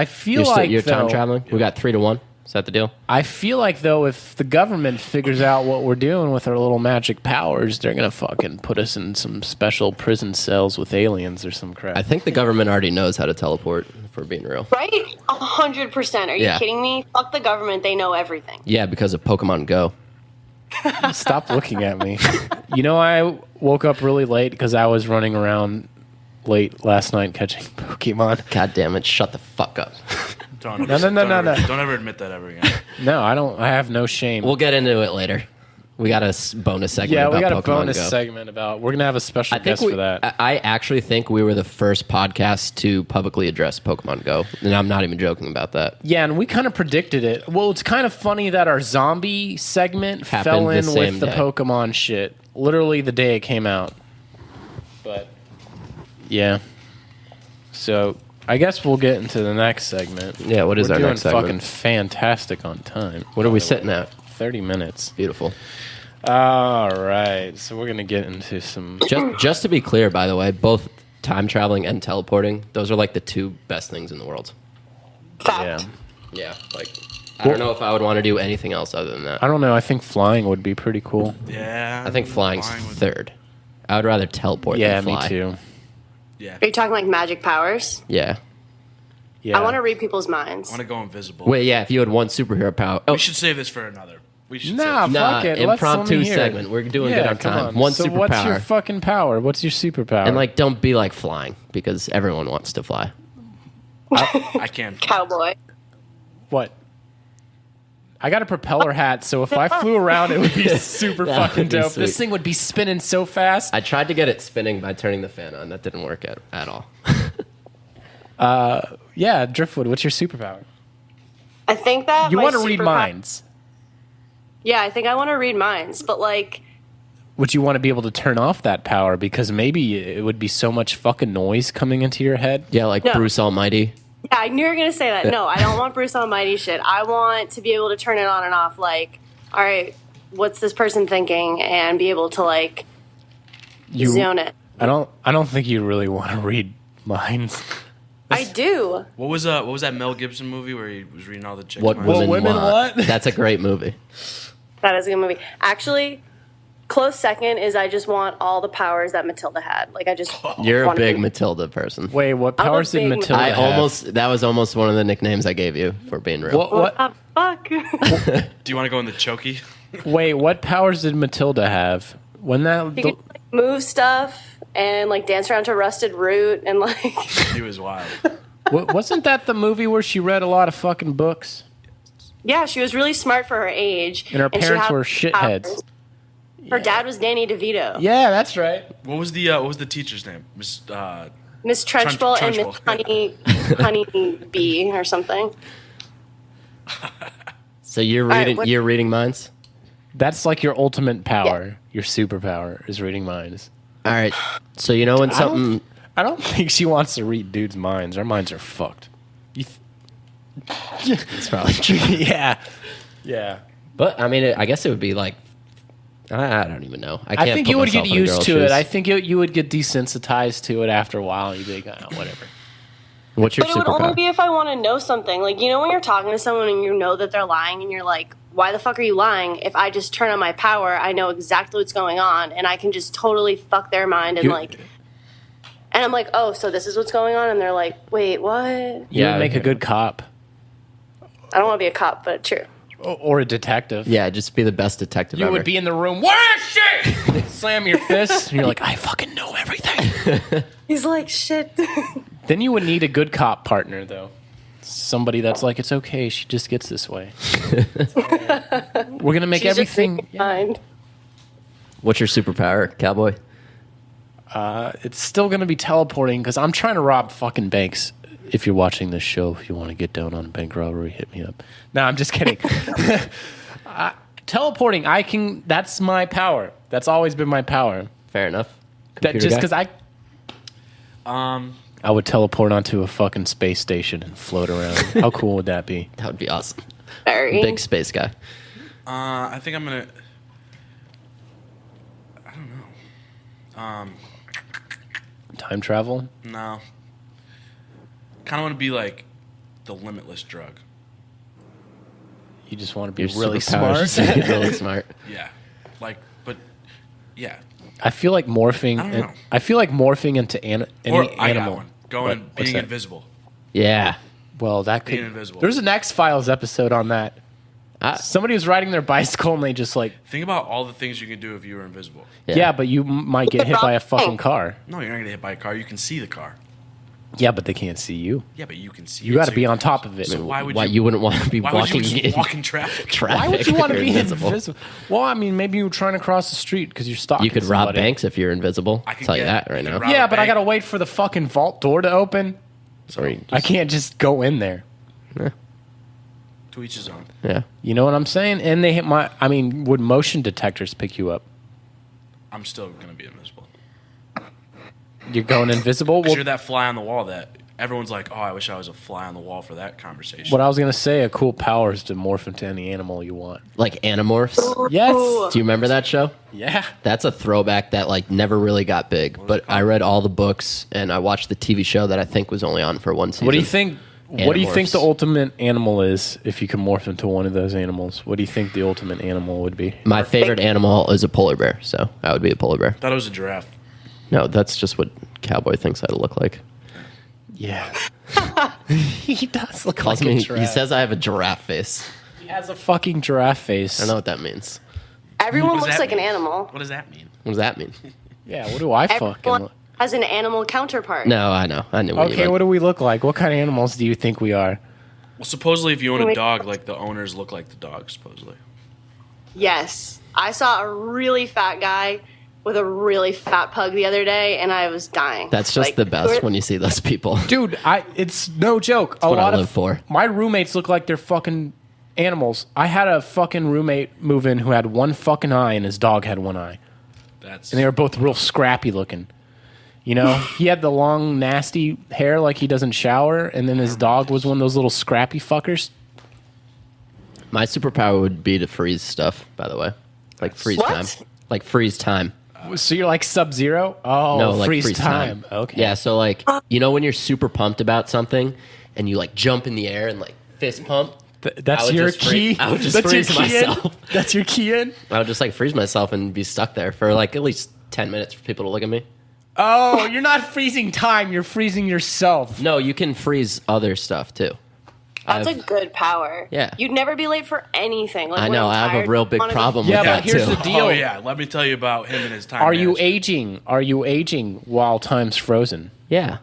You're time traveling? We got 3 to 1. Is that the deal? I feel like though, if the government figures out what we're doing with our little magic powers, they're gonna fucking put us in some special prison cells with aliens or some crap. I think the government already knows how to teleport, if we're being real. Right? 100%. Are you Yeah. kidding me? Fuck the government. They know everything. Yeah, because of Pokemon Go. Stop looking at me. You know, I woke up really late because I was running around late last night catching Pokemon. God damn it, shut the fuck up. Don't No. Don't ever admit that ever again. No, I don't. I have no shame. We'll get into it later. We got a bonus segment yeah, about we got a Pokemon bonus Go. segment about. We're gonna have a special guest for that. I actually think we were the first podcast to publicly address Pokemon Go, and I'm not even joking about that. Yeah, and we kind of predicted it. Well, it's kind of funny that our zombie segment Happened fell the in same with the day. Pokemon shit. Literally the day it came out. But yeah. So I guess we'll get into the next segment. Yeah, what is We're our doing next segment? fucking fantastic on time. What are we sitting at? 30 minutes. Beautiful. All right. So we're going to get into some. Just to be clear, by the way, both time traveling and teleporting, those are like the 2 best things in the world. Fact. Yeah. Yeah, like I don't know if I would want to do anything else other than that. I don't know. I think flying would be pretty cool. Yeah. I think flying's would- third. I would rather teleport Yeah, than fly. me too. Yeah. Are you talking like magic powers? Yeah. Yeah. I want to read people's minds. I want to go invisible. Wait, yeah, if you had one superhero power. Oh, We should save this for another. We should Nah, save this. fuck it. Let's impromptu let me hear it. segment. We're doing good on come time. One so superpower. what's your fucking power? What's your superpower? And like, don't be like flying because everyone wants to fly. I can't. Cowboy. what? I got a propeller hat, so if I flew around, it would be super That fucking would be dope. sweet. This thing would be spinning so fast. I tried to get it spinning by turning the fan on. That didn't work at all. Yeah, Driftwood, what's your superpower? I think that You my want to read superpower- minds. Yeah, I think I want to read minds, but like, Would you want to be able to turn off that power? Because maybe it would be so much fucking noise coming into your head. Yeah, like No. Bruce Almighty. yeah, I knew you were gonna say that. No, I don't want Bruce Almighty shit. I want to be able to turn it on and off. Like, all right, what's this person thinking, and be able to like zone it. I don't think you really want to read minds. I do. What was that Mel Gibson movie where he was reading all the chicks' What minds? women, women want. want? That's a great movie. That is a good movie. Actually, close second is I just want all the powers that Matilda had. Like I just You're a want to big be- Matilda person. Wait, what I'm a powers did big- Matilda I have? that was almost one of the nicknames I gave you for being real. What? What the fuck? Do you want to go in the chokey? Wait, what powers did Matilda have? When that You could like, move stuff and like dance around to Rusted Root and like He was wild. wasn't that the movie where she read a lot of fucking books? yeah, she was really smart for her age. And her she parents had were shitheads. powers. Her dad was Danny DeVito. Yeah, that's right. What was the teacher's name? Miss Trunchbull and Miss Honey Bee or something. So you're right, reading you're reading minds? That's like your ultimate power. Your superpower is reading minds. All right. So you know when something I don't think she wants to read dudes' minds. Our minds are fucked. it's probably true. Yeah. But I mean, I guess it would be like I don't even know. I think put you would get myself in a used girl's to it. shoes. I think you would get desensitized to it after a while. You'd be like, oh, whatever. What's your But it would only superpower? be if I want to know something. Like, you know when you're talking to someone and you know that they're lying and you're like, why the fuck are you lying? If I just turn on my power, I know exactly what's going on and I can just totally fuck their mind and and I'm like, oh, so this is what's going on? And they're like, wait, what? You would make a good cop. I don't want to be a cop, but true. Or a detective. Yeah, just be the best detective You ever. would be in the room, what is shit? Slam your fist, and you're like, I fucking know everything. He's like, shit. Then you would need a good cop partner, though. Somebody that's like, it's okay, she just gets this way. We're going to make She's just everything... reading my mind. What's your superpower, cowboy? It's still going to be teleporting, because I'm trying to rob fucking banks. If you're watching this show, if you want to get down on bank robbery, hit me up. No, I'm just kidding. Teleporting, that's my power. That's always been my power. Fair enough. That Computer just guy? because I would teleport onto a fucking space station and float around. How cool would that be? That would be awesome. Very. Big space guy. I think I'm gonna. I don't know. Time travel? No. Kind of want to be like the limitless drug. You just want to be Your really superpower is smart. to be really smart. Yeah. But yeah. I feel like morphing. I don't know. I feel like morphing into any Or I got animal. one. Going and What's being that? invisible. Yeah. Well, that could. Being invisible. There's an X Files episode on that. Somebody was riding their bicycle and they just like. Think about all the things you can do if you were invisible. Yeah, but you might get hit by a fucking car. No, you're not gonna get hit by a car. You can see the car. Yeah, but they can't see you. Yeah, but you can see. You got to be on top of it. So why would you wouldn't want to be Why would walking you in just walk in traffic? traffic? Why would you want to if be you're invisible? Well, I mean, maybe you were trying to cross the street because you're stalking. You could rob somebody. banks if you're invisible. I I'll could tell you get- that right you now. could rob- Yeah, a but I bank. gotta wait for the fucking vault door to open. Sorry. I can't just go in there. To each his own. Yeah. You know what I'm saying? And they hit my. I mean, would motion detectors pick you up? I'm still gonna be invisible. You're going invisible. 'Cause Well, you're that fly on the wall that everyone's like, oh, I wish I was a fly on the wall for that conversation. what I was gonna say, a cool power is to morph into any animal you want. Like Animorphs. Yes. Do you remember that show? Yeah. That's a throwback that like never really got big. But I read all the books and I watched the TV show that I think was only on for one season. What do you think? What do you think Animorphs. the ultimate animal is if you can morph into one of those animals? What do you think the ultimate animal would be? My favorite animal is a polar bear, so I would be a polar bear. Thought it was a giraffe. No, that's just what cowboy thinks I'd look like. Yeah. He does look Calls like a me. giraffe. He says I have a giraffe face. He has a fucking giraffe face. I don't know what that means. Everyone What does looks that like an mean? animal. What does that mean? What does that mean? Yeah, what do I fucking Everyone look? has an animal counterpart. No, I know. I knew. What you Okay, meant. what do we look like? What kind of animals do you think we are? Well, supposedly, if you own a Wait. dog, like the owners look like the dog. Supposedly. Yes. I saw a really fat guy with a really fat pug the other day, and I was dying. That's just Like, the best when you see those people. Dude, it's no joke. A what I lot live of for. my roommates look like they're fucking animals. I had a fucking roommate move in who had one fucking eye and his dog had one eye. That's And they were both real scrappy looking. You know, he had the long, nasty hair like he doesn't shower, and then his dog was one of those little scrappy fuckers. My superpower would be to freeze stuff. By the way, like freeze What? time. Like freeze time. So you're like Sub-Zero? Oh, No, like freeze time. Okay. Yeah, so like you know when you're super pumped about something and you like jump in the air and like fist pump, I That's would your just free- key. I would just That's your freeze key in? myself. That's your key in? I would just like freeze myself and be stuck there for like at least 10 minutes for people to look at me. Oh, you're not freezing time. You're freezing yourself. No, you can freeze other stuff too. That's I've- a good power. Yeah. You'd never be late for anything. Like, I when know. I'm I have a tired, real big wanna go- problem Yeah, with but that here's too. the deal. Oh yeah, let me tell you about him and his time. Are you management. aging? Are you aging while time's frozen? Yeah.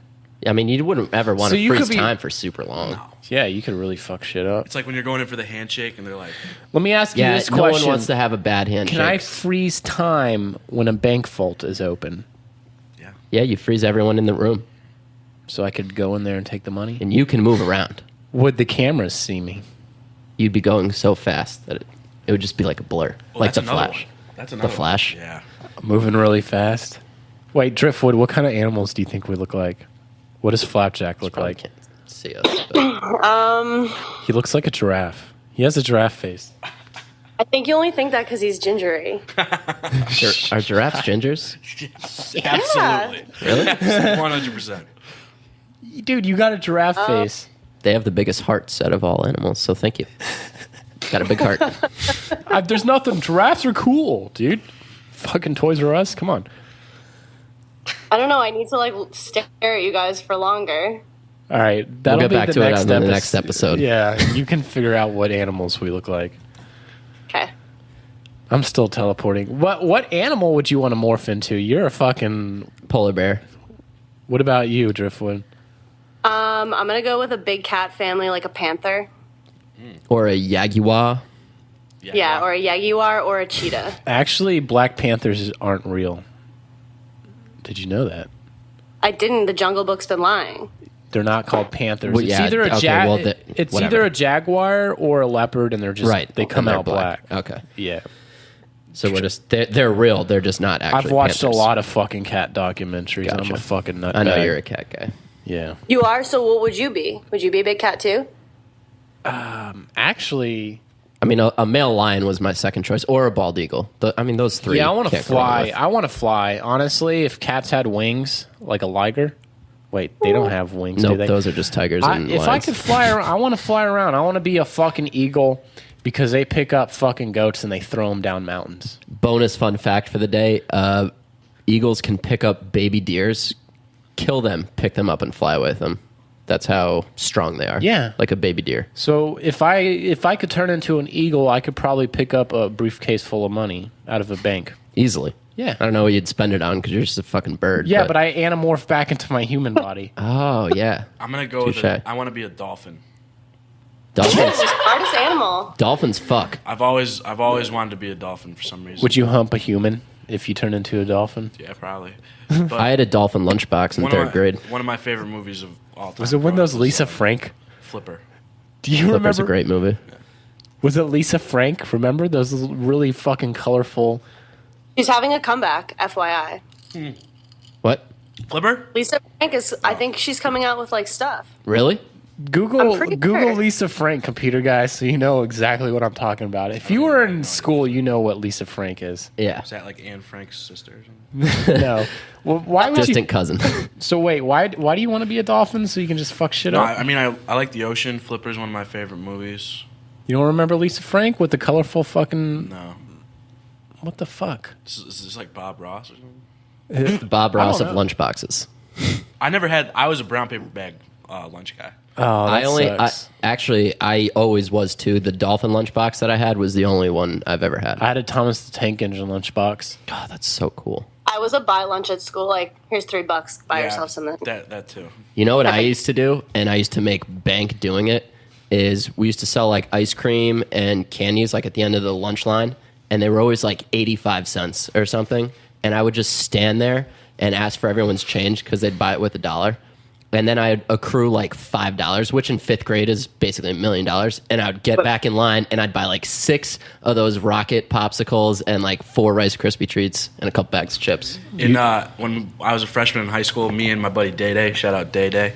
I mean, you wouldn't ever want So to you freeze could be- time for super long. Yeah, you could really fuck shit up. It's like when you're going in for the handshake and they're like, Let me ask you Yeah, this no question. one wants to have a bad handshake. Can I freeze time when a bank vault is open? yeah. Yeah, you freeze everyone in the room, So I could go in there and take the money? and you can move around. Would the cameras see me? You'd be going so fast that it would just be like a blur, Well, like that's the another Flash. one. That's another Flash? One. Yeah. Moving really fast. Wait, Driftwood, what kind of animals do you think we look like? What does Flapjack look Probably like? can't see us. But He looks like a giraffe. He has a giraffe face. I think you only think that because he's gingery. are giraffes gingers? Absolutely. Really? 100%. Dude, you got a giraffe face. They have the biggest hearts out of all animals, so thank you. Got a big heart. There's nothing. Giraffes are cool, dude. Fucking Toys R Us. Come on. I don't know. I need to like stare at you guys for longer. All right. That'll get be back the to it next on the next episode. Yeah, you can figure out what animals we look like. Okay. I'm still teleporting. What animal would you want to morph into? You're a fucking... Polar bear. What about you, Driftwood? I'm gonna go with a big cat family, like a panther. Or a jaguar. Yeah, or a jaguar or a cheetah. Actually, Black Panthers aren't real. Did you know that? I didn't. The Jungle Book's been lying. They're not called panthers. Well, It's yeah, either a okay, well, it's whatever. either a jaguar or a leopard, and they're just Right. They come and they're out black. Okay. Yeah, So we're just they're real. They're just not actually. I've watched panthers. a lot of fucking cat documentaries. I'm Gotcha. a fucking nutbag. I know you're a cat guy. Yeah, You are. So what would you be? Would you be a big cat too? actually, I mean, a male lion was my second choice, or a bald eagle. I mean, those three. yeah, I want to can't go wrong fly. with. I want to fly. Honestly, if cats had wings, like a liger. Wait, they don't have wings, do Nope, they? those are just tigers and if I lions. could fly around, I want to fly around. I want to be a fucking eagle because they pick up fucking goats and they throw them down mountains. Bonus fun fact for the day: eagles can pick up baby deers, kill them, pick them up, and fly away with them. That's how strong they are. Yeah. like a baby deer. So if I could turn into an eagle, I could probably pick up a briefcase full of money out of a bank. Easily. Yeah. I don't know what you'd spend it on because you're just a fucking bird. Yeah, but I anamorph back into my human body. Oh yeah. I'm going to go with Touche. it. I want to be a dolphin. Dolphins. Smartest animal. Dolphins fuck. I've always wanted to be a dolphin for some reason. Would you hump a human if you turn into a dolphin? Yeah, probably. But I had a dolphin lunchbox in third grade. One of my favorite movies of all time. Was it when those Lisa Frank? Flipper. Do you Flipper's remember? a great movie. Was it Lisa Frank? Remember those really fucking colorful? She's having a comeback. FYI. What? Flipper? Lisa Frank is. I think she's coming out with like stuff. Really? Google I'm pretty Google sure. Lisa Frank, computer guy, so you know exactly what I'm talking about. If you were in school, you know what Lisa Frank is. Yeah. Is that like Anne Frank's sister or something? No. Well, why would Distant you? cousin. So wait, why do you want to be a dolphin so you can just fuck shit No, up? I mean, I like the ocean. Flipper's one of my favorite movies. You don't remember Lisa Frank with the colorful fucking? No. What the fuck? Is this like Bob Ross or something? The Bob Ross don't of know. lunchboxes. I was a brown paper bag lunch guy. Oh, that I always was too. The dolphin lunchbox that I had was the only one I've ever had. I had a Thomas the Tank Engine lunchbox. God, that's so cool. I was a buy lunch at school. Like, here's $3. Buy Yeah, yourself something. That too. You know what I used to do, and I used to make bank doing it, is we used to sell like ice cream and candies like at the end of the lunch line, and they were always like 85 cents or something, and I would just stand there and ask for everyone's change because they'd buy it with $1. And then I'd accrue like $5, which in fifth grade is basically $1 million. And I would get back in line and I'd buy like 6 of those Rocket popsicles and like 4 Rice Krispie treats and a couple bags of chips. When I was a freshman in high school, me and my buddy Day Day, shout out Day Day,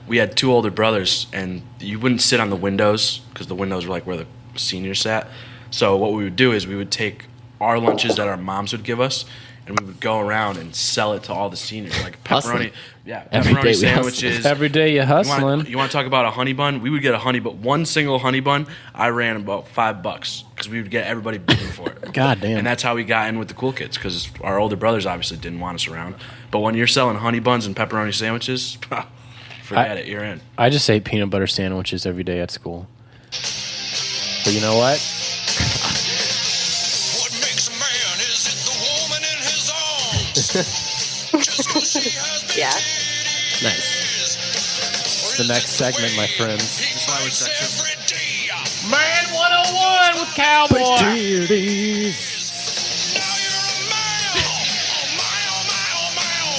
we had 2 older brothers, and you wouldn't sit on the windows because the windows were like where the seniors sat. So what we would do is we would take our lunches that our moms would give us, and we would go around and sell it to all the seniors, like Hustling. pepperoni, yeah, Every day pepperoni we sandwiches. Every day you hustling. You want to talk about a honey bun? We would get a honey bun, one single honey bun. I ran about $5 because we would get everybody bidding for it. God damn. And that's how we got in with the cool kids because our older brothers obviously didn't want us around. But when you're selling honey buns and pepperoni sandwiches, forget it, you're in. I just ate peanut butter sandwiches every day at school. But you know what? What makes a man? Is it the woman in his arms? Just 'cause she has big Yeah. titties. Nice. It's the next segment, my friends. That's why we're sexist. Man 101 with Cowboy.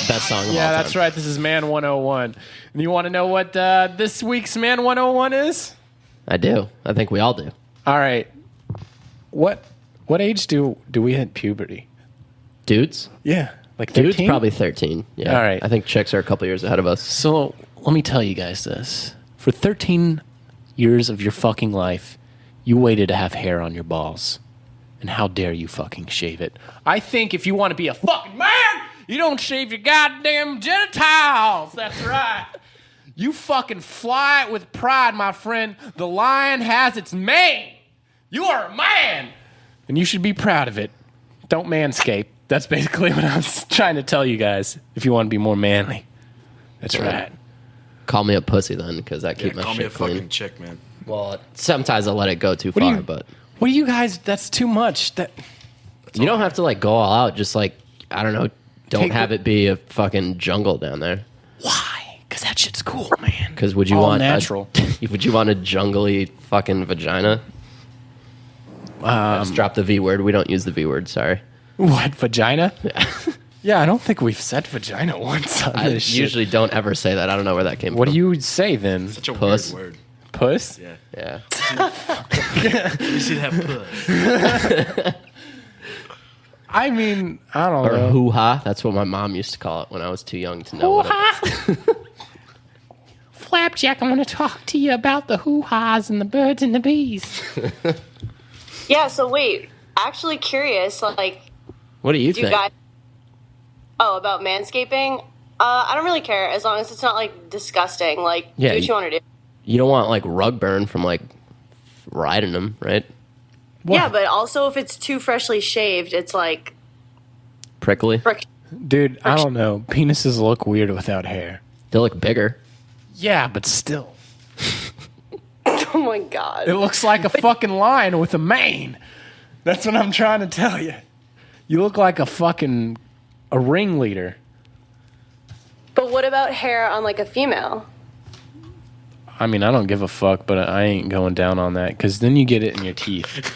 Best song of all Yeah, time. that's right. This is Man 101. And you want to know what this week's Man 101 is? I do. I think we all do. All right. What age do we hit puberty? Dudes? Yeah. Like Dudes 13? probably 13. Yeah. All right. I think chicks are a couple years ahead of us. So let me tell you guys this. For 13 years of your fucking life, you waited to have hair on your balls. And how dare you fucking shave it? I think if you want to be a fucking man, you don't shave your goddamn genitals. That's right. You fucking fly it with pride, my friend. The lion has its mane. You are a man. And you should be proud of it. Don't manscape. That's basically what I was trying to tell you guys. If you want to be more manly. That's right. Call me a pussy then, because I keep my Call me a shit clean. fucking chick, man. Well, sometimes I let it go too do far, you- but What do you guys? That's too much. you don't have to like go all out. Just like, I don't know, don't Take have the- it be a fucking jungle down there. Why? Because that shit's cool, man. Because would you All want natural. would you want a jungly fucking vagina? Just drop the V word. We don't use the V word. Sorry. What, vagina? Yeah, I don't think we've said vagina once on I this shit. usually don't ever say that. I don't know where that came What from. do you say then? Such a Puss. weird word. Puss? Yeah. Yeah. You see that puss? I mean, I don't Or know. hoo ha. That's what my mom used to call it when I was too young to know. What it, Flapjack, I want to talk to you about the hoo-has and the birds and the bees. Yeah, so wait. Actually curious, like, what do you do you think? guys... Oh, about manscaping? I don't really care as long as it's not, like, disgusting. Like, Yeah, do what you want to do. You don't want like rug burn from like riding them, right? Yeah, but also if it's too freshly shaved, it's like... Prickly. frick. Dude, I don't know. Penises look weird without hair. They look bigger. Yeah, but still. Oh my god. It looks like a fucking lion with a mane. That's what I'm trying to tell you. You look like a ringleader. But what about hair on, like, a female? I mean, I don't give a fuck, but I ain't going down on that because then you get it in your teeth.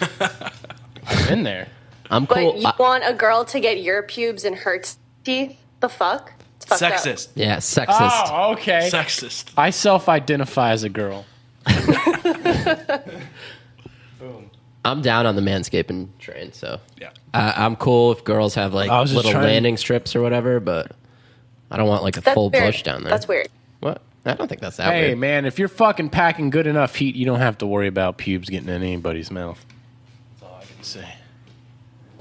I've been there. I'm cool. But you want a girl to get your pubes in her teeth? The fuck? It's fucked up. Sexist. Yeah, sexist. Oh, okay. Sexist. I self-identify as a girl. I'm down on the manscaping train, so Yeah. I'm cool if girls have like I was just little trying- landing strips or whatever, but I don't want like a That's full weird. bush down there. That's weird. What? I don't think that's that Hey, weird. man, if you're fucking packing good enough heat, you don't have to worry about pubes getting in anybody's mouth. That's all I can say.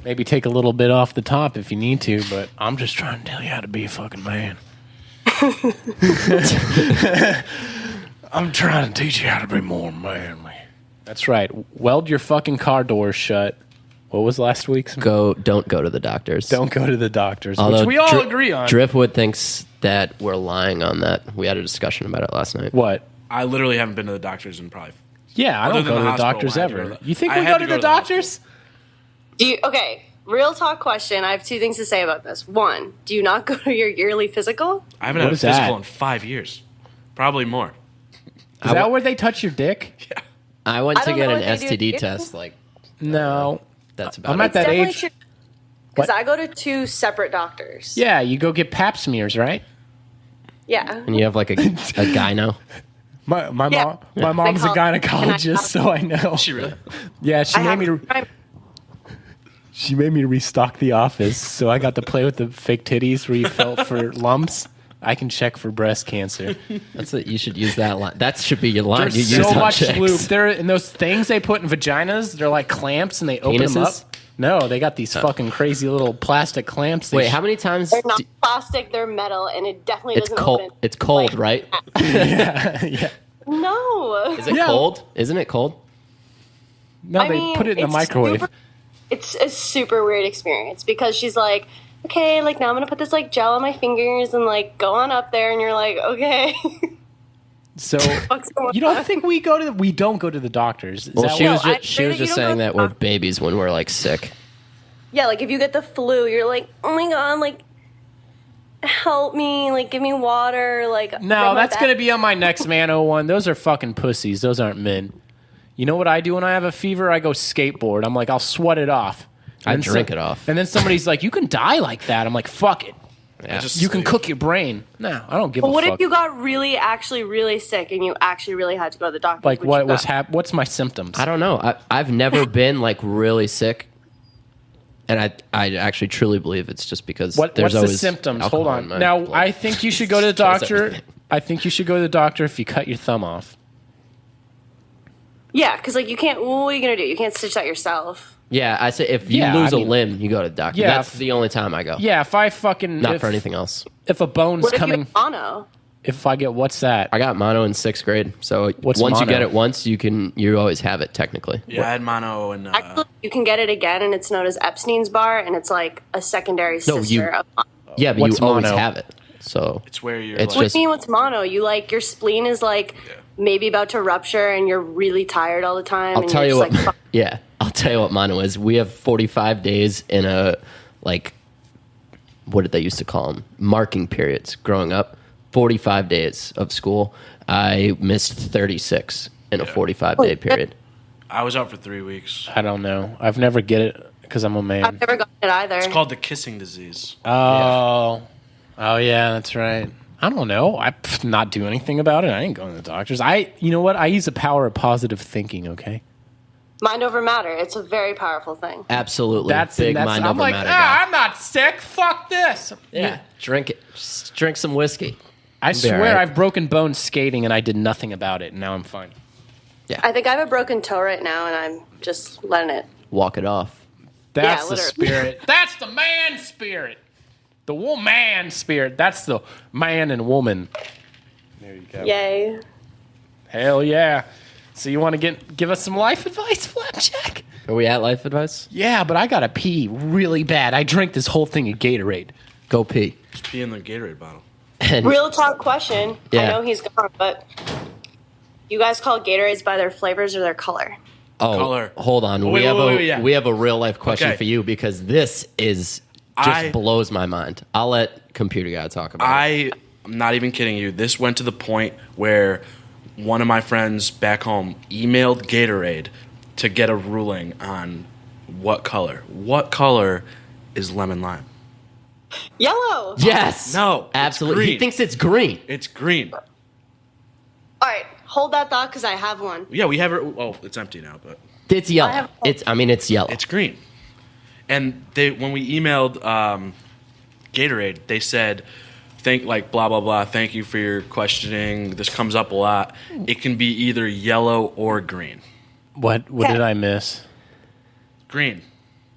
Maybe take a little bit off the top if you need to, but I'm just trying to tell you how to be a fucking man. I'm trying to teach you how to be more manly. That's right. Weld your fucking car doors shut. What was last week's? Don't go to the doctors. Don't go to the doctors, Although which we all agree on. Driftwood thinks that we're lying on that. We had a discussion about it last night. What? I literally haven't been to the doctors in probably. Yeah, I Other don't than go the to the hospital doctors when I had to ever. go to- You think I we had go to to go the to the doctors? Okay, real talk question. I have two things to say about this. One, do you not go to your yearly physical? I haven't What had a is that? physical in 5 years. Probably more. Is that where they touch your dick? I went I to don't get know an what they do STD to you. test. Like No. that's about I'm it. at that Definitely age. because What? I go to two separate doctors. Yeah, you go get pap smears, right? Yeah. And you have like a gyno. My Yeah. my mom's a call- gynecologist, so I know. She really? Yeah, she I made have me she made me restock the office, so I got to play with the fake titties where you felt for lumps. I can check for breast cancer. That's it. You should use that line. That should be your line. There's you use so on much chicks. lube. There and those things they put in vaginas, they're like clamps and they open them Penises? up. No, they got these fucking crazy little plastic clamps. Wait, how many times? They're not plastic, they're metal, and it definitely It's doesn't cold. open. It's cold, Like, right? yeah. No. Is it Yeah. cold? Isn't it cold? No, I they mean, put it in the it's microwave. It's a super weird experience because she's like, okay, like now I'm gonna put this like gel on my fingers and like go on up there, and you're like, okay. So What's going you don't on? think we don't go to the doctors? Is Well, that she what- was I just, she pray was that you just don't saying go to that the we're doctor. babies when we're like sick. Yeah, like if you get the flu, you're like, oh my god, like help me, like give me water, like No, that's going to be on my next Man 01. Those are fucking pussies. Those aren't men. You know what I do when I have a fever? I go skateboard. I'm like, I'll sweat it off. I drink it off. And then somebody's like, you can die like that. I'm like, fuck it. Yeah. You can cook your brain. No, I don't give a fuck. What if you got actually really sick and you actually really had to go to the doctor? Like, what's my symptoms? I don't know. I've never been like really sick. And I actually truly believe it's just because what's there's the always symptoms? alcohol Hold in on. my Now, blood. I think you should go to the Kills doctor. everything. I think you should go to the doctor if you cut your thumb off. Yeah, because like you can't. What are you gonna do? You can't stitch that yourself. Yeah, I say if you lose a limb, you go to the doctor. Yeah, That's the only time I go. Yeah, if I fucking Not for anything else. If a bone's What if coming, you have mono? if I get what's that? I got mono in 6th grade, so What's once you mono? get it once, you always have it technically. Yeah, I had mono and Actually, you can get it again, and it's known as Epstein's bar, and it's like a secondary No, sister of mono. Yeah, but What's you always mono? have it. So it's where you're It's like, What just- do you mean what's mono? You like your spleen is like maybe about to rupture, and you're really tired all the time. I'll and tell you're you just what. like, Yeah, I'll tell you what mono is. We have 45 days in a like, what did they used to call them? Marking periods. Growing up, 45 days of school. I missed 36 in a 45-day period. I was out for 3 weeks. I don't know. I've never get it because I'm a man. I've never gotten it either. It's called the kissing disease. Oh yeah, that's right. I don't know. I not do anything about it. I ain't going to the doctors. You know what? I use the power of positive thinking. Okay, Mind over matter. It's a very powerful thing. Absolutely, that's big that's. mind I'm over like, matter guy. I'm not sick. Fuck this. Yeah, drink it. Just drink some whiskey. I be swear, all right. I've broken bones skating, and I did nothing about it, and now I'm fine. I think I have a broken toe right now, and I'm just letting it. Walk it off. That's Yeah, the literally. spirit. That's the man spirit. The woman spirit. That's the man and woman. There you go. Yay. Hell yeah. So you want to give us some life advice, Flapjack? Are we at life advice? Yeah, but I gotta pee really bad. I drank this whole thing of Gatorade. Go pee. Just pee in the Gatorade bottle. And Real talk question. Yeah. I know he's gone, but you guys call Gatorades by their flavors or their color? Color. Hold on. Oh, we wait, yeah. have a real life question Okay. for you because this is just blows my mind. I'll let computer guy talk about it. I'm not even kidding you. This went to the point where one of my friends back home emailed Gatorade to get a ruling on what color. What color is lemon lime? Yellow. Yes. No, it's Absolutely. He green. thinks it's green. It's green. All right, hold that thought because I have one. Yeah, we have it. Oh, it's empty now, but It's yellow. have- It's yellow. it's green. And when we emailed Gatorade, they said, like blah blah blah. Thank you for your questioning. This comes up a lot. It can be either yellow or green. What Okay. did I miss? Green.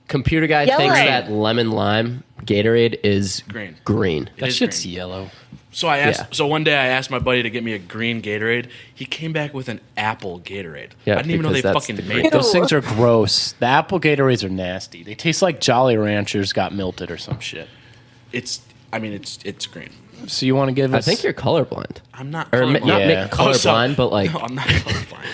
Computer guy Yellow. thinks that lemon lime Gatorade is Green. Green. It That is shit's green. yellow. So I asked. Yeah. So one day I asked my buddy to get me a green Gatorade. He came back with an apple Gatorade. Yeah, I didn't even know they because that's fucking the made green. those. Those things are gross. The apple Gatorades are nasty. They taste like Jolly Ranchers got melted or some shit. It's green. So you want to give I us? think you're colorblind. I'm not. Or colorblind. not Yeah. colorblind, but like No, I'm not colorblind.